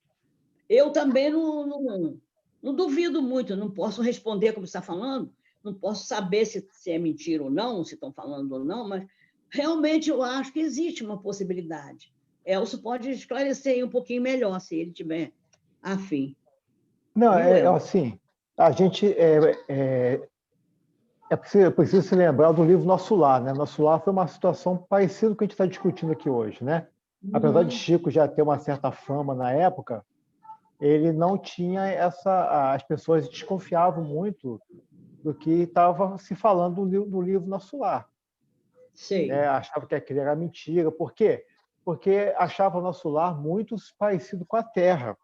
Eu também não duvido muito, não posso responder como você está falando, não posso saber se é mentira ou não, se estão falando ou não, mas realmente eu acho que existe uma possibilidade. Elcio pode esclarecer um pouquinho melhor, se ele tiver afim. Não, assim, a gente preciso se lembrar do livro Nosso Lar, né? Nosso Lar foi uma situação parecida com o que a gente está discutindo aqui hoje, né? Apesar de Chico já ter uma certa fama na época, ele não tinha as pessoas desconfiavam muito do que estava se falando no livro Nosso Lar. Sim. Achavam que aquilo era mentira. Por quê? Porque achava o Nosso Lar muito parecido com a Terra.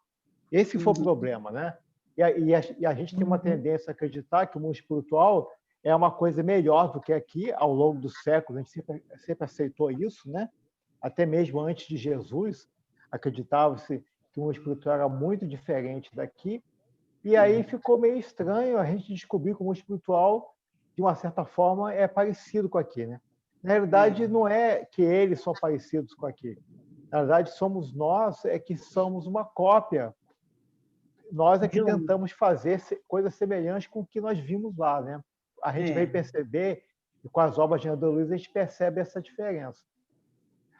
Esse foi o problema, né? E a gente tem uma tendência a acreditar que o mundo espiritual é uma coisa melhor do que aqui. Ao longo dos séculos, a gente sempre aceitou isso, né? Até mesmo antes de Jesus, acreditava-se que o mundo espiritual era muito diferente daqui. E aí ficou meio estranho a gente descobrir que o mundo espiritual, de uma certa forma, é parecido com aqui, né? Na realidade, não é que eles são parecidos com aqui. Na verdade, somos nós que somos uma cópia. Nós é que tentamos fazer coisas semelhantes com o que nós vimos lá, né? A gente vai perceber, e com as obras de André Luiz, a gente percebe essa diferença.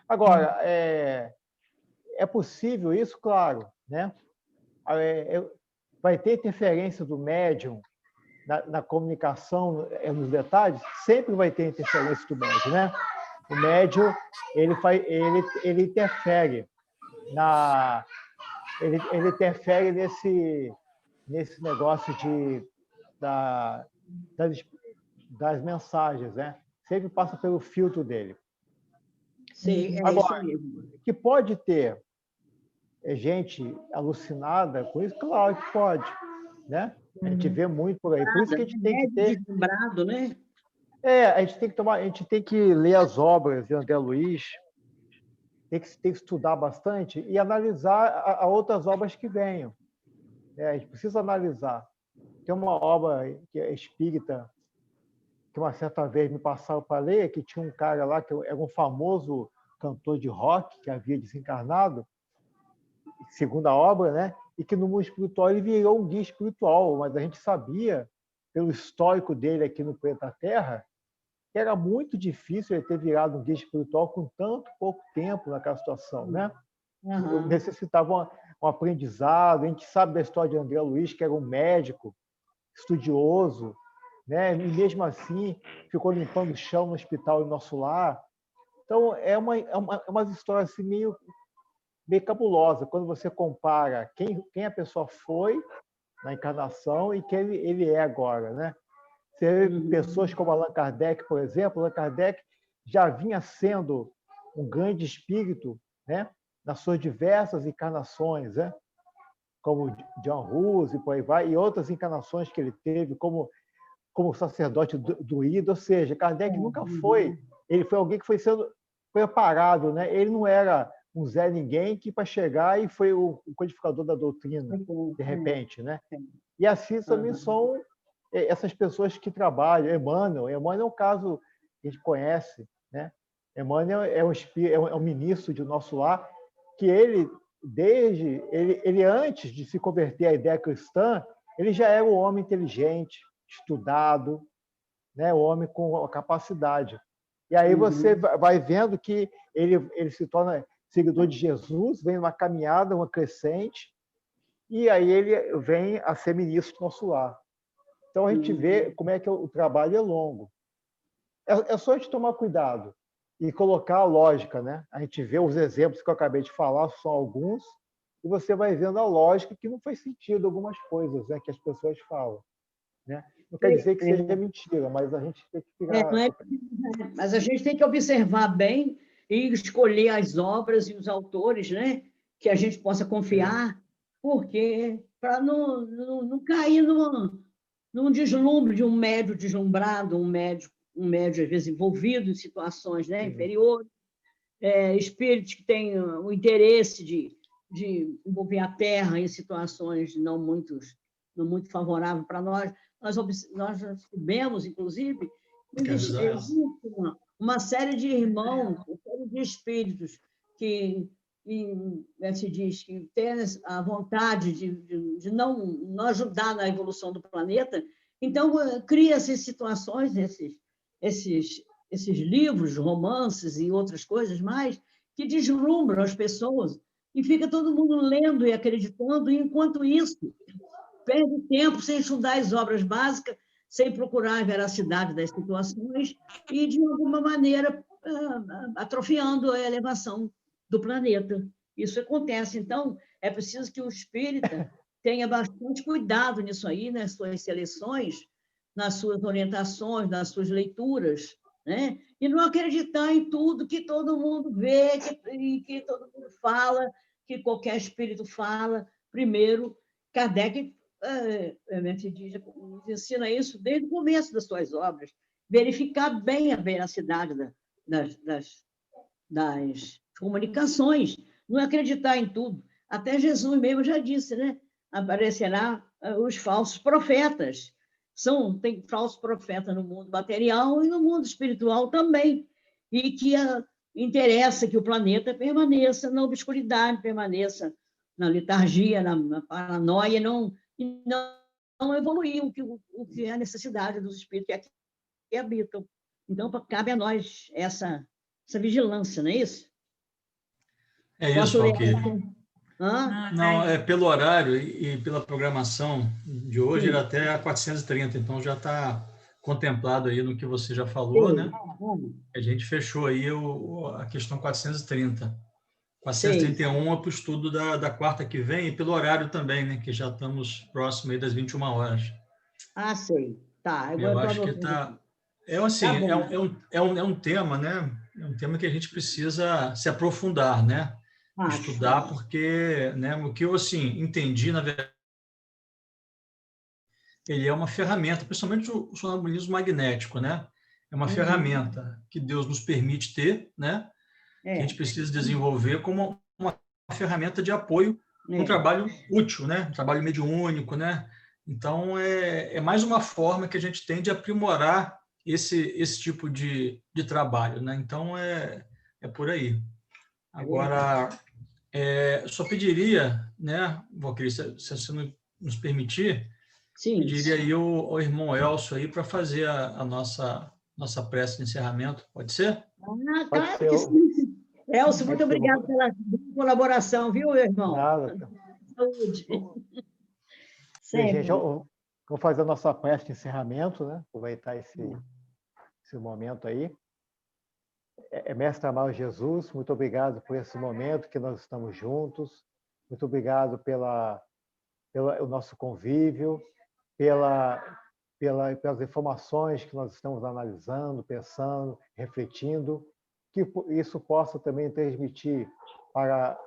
Agora, é possível isso? Claro, né? Vai ter interferência do médium na comunicação, nos detalhes? Sempre vai ter interferência do médium, né? O médium, ele interfere ele interfere nesse negócio das mensagens, né? Sempre passa pelo filtro dele. Sim, agora, isso mesmo. Que pode ter gente alucinada com isso? Claro que pode, né? A gente vê muito por aí. Por isso que a gente tem que ter... Deslumbrado, né? A gente tem que ler as obras de André Luiz tem que estudar bastante e analisar a outras obras que venham. A gente precisa analisar. Tem uma obra que é espírita, que uma certa vez me passaram para ler, que tinha um cara lá que era um famoso cantor de rock que havia desencarnado, segunda obra, né? E que no mundo espiritual ele virou um guia espiritual, mas a gente sabia, pelo histórico dele aqui no planeta Terra, que era muito difícil ele ter virado um guia espiritual com tanto pouco tempo naquela situação, né? Uhum. Necessitava um aprendizado. A gente sabe da história de André Luiz, que era um médico estudioso, né? E mesmo assim ficou limpando o chão no hospital em Nosso Lar. Então, é uma história assim, meio cabulosa, quando você compara quem a pessoa foi na encarnação e quem ele é agora, né? Você vê pessoas como Allan Kardec, por exemplo. Allan Kardec já vinha sendo um grande espírito, né? Nas suas diversas encarnações, né? Como John Hus e por aí vai, e outras encarnações que ele teve, como sacerdote druida. Ou seja, Kardec nunca foi, ele foi alguém que foi preparado, né? Ele não era um Zé Ninguém que para chegar e foi o codificador da doutrina, de repente, né? E assim também são essas pessoas que trabalham. Emmanuel é um caso que a gente conhece, né? Emmanuel é um ministro de Nosso Lar, que ele antes de se converter à ideia cristã, ele já era um homem inteligente, estudado, né? Um homem com capacidade. E aí você vai vendo que ele se torna seguidor de Jesus, vem uma caminhada, uma crescente, e aí ele vem a ser ministro do Nosso Lar. Então a gente vê como é que o trabalho é longo. É só a gente tomar cuidado e colocar a lógica, né? A gente vê os exemplos que eu acabei de falar, são alguns, e você vai vendo a lógica que não faz sentido algumas coisas, né, que as pessoas falam, né? Não quer dizer que seja mentira, mas a gente tem que ficar... Mas a gente tem que observar bem e escolher as obras e os autores, né, que a gente possa confiar, porque para não cair num deslumbre de um médio deslumbrado, um médio às vezes envolvido em situações, né, inferiores, espíritos que têm o interesse de envolver a Terra em situações não muito favoráveis para nós. Nós soubemos, inclusive, que existe uma série de irmãos, uma série de espíritos que se diz que tem a vontade de não ajudar na evolução do planeta. Então, cria-se situações, esses livros, romances e outras coisas mais, que deslumbram as pessoas, e fica todo mundo lendo e acreditando, e, enquanto isso, perde tempo sem estudar as obras básicas, sem procurar a veracidade das situações e, de alguma maneira, atrofiando a elevação do planeta. Isso acontece. Então, é preciso que o espírita tenha bastante cuidado nisso aí, nas suas seleções, nas suas orientações, nas suas leituras, né? E não acreditar em tudo que todo mundo vê, que todo mundo fala, que qualquer espírito fala. Primeiro, Kardec nos ensina isso desde o começo das suas obras, verificar bem a veracidade das comunicações, não acreditar em tudo. Até Jesus mesmo já disse, né? Aparecerá os falsos profetas. Tem falsos profetas no mundo material e no mundo espiritual também, e que interessa que o planeta permaneça na obscuridade, permaneça na letargia, na paranoia, e não evoluir o que é a necessidade dos espíritos que aqui habitam. Então, cabe a nós essa vigilância, não é isso? É isso, Valquíria. Hã? Não, pelo horário e pela programação de hoje, era até a 430, então já está contemplado aí no que você já falou, né? A gente fechou aí a questão 430. 431 é para o estudo da quarta que vem, e pelo horário também, né? Que já estamos próximo aí das 21 horas. Ah, sei. Tá. Eu acho que está... assim, é um tema, né? É um tema que a gente precisa se aprofundar, né? Estudar, porque, né, o que eu assim, entendi, na verdade, ele é uma ferramenta, principalmente o sonambulismo magnético, né? É uma ferramenta que Deus nos permite ter, né? que a gente precisa desenvolver como uma ferramenta de apoio um trabalho útil, né? Um trabalho mediúnico, né? Então, é mais uma forma que a gente tem de aprimorar esse tipo de trabalho, né? Então, é por aí. Agora, só pediria, né, Valquíria, se você nos permitir, Sim. pediria aí ao irmão Elcio aí para fazer a nossa prece de encerramento. Pode ser? Ah, Pode claro ser. que sim. Elcio, muito Pode ser. obrigado pela colaboração, viu, meu irmão? Nada. Saúde. Bem, Sempre. gente, vou fazer a nossa prece de encerramento, né? Aproveitar esse momento aí. Mestre amado Jesus, muito obrigado por esse momento que nós estamos juntos. Muito obrigado pelo nosso convívio, pelas informações que nós estamos analisando, pensando, refletindo, que isso possa também transmitir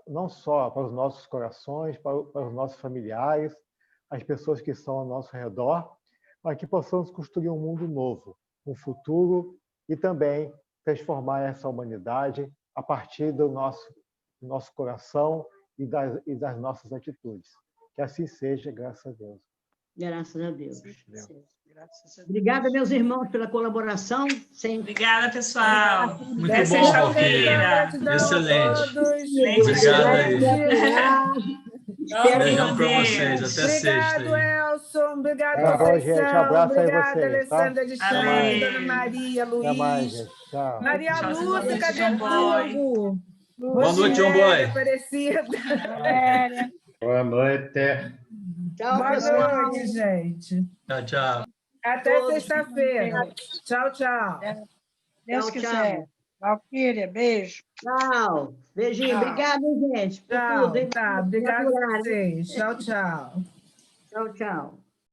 não só para os nossos corações, para os nossos familiares, as pessoas que estão ao nosso redor, mas que possamos construir um mundo novo, um futuro e também transformar essa humanidade a partir do nosso coração e das nossas atitudes. Que assim seja, graças a Deus. Graças a Deus. Graças a Deus. Obrigada, meus irmãos, pela colaboração. Sempre. Obrigada, pessoal. Muito Até bom, sexta-feira. Valquíria. Excelente. Bem Obrigado aí. Espero Beijão para Deus. vocês. Até Obrigado, sexta. Elson. Obrigado, Tá bom, gente. Conceição. Abraço aí Obrigada, vocês, tá? Alessandra de Chão, Amém. Dona Maria, Até mais, Luiz. gente. Tchau. Maria Tchauzinho, Lúcia, Luiz, cadê John Boy. tu? Boa noite, John Boy. Aparecida. Valéria. Boa noite. Tchau, Boa pessoal. noite, gente. Tchau, tchau. Até Todos. sexta-feira. Tchau, tchau. Deus Tchau, quiser. Valquíria, beijo. Tchau. Beijinho. Tchau. Obrigada, gente, por Tchau, tudo. hein? tá. Obrigada a vocês. Tchau, tchau. Tchau, tchau.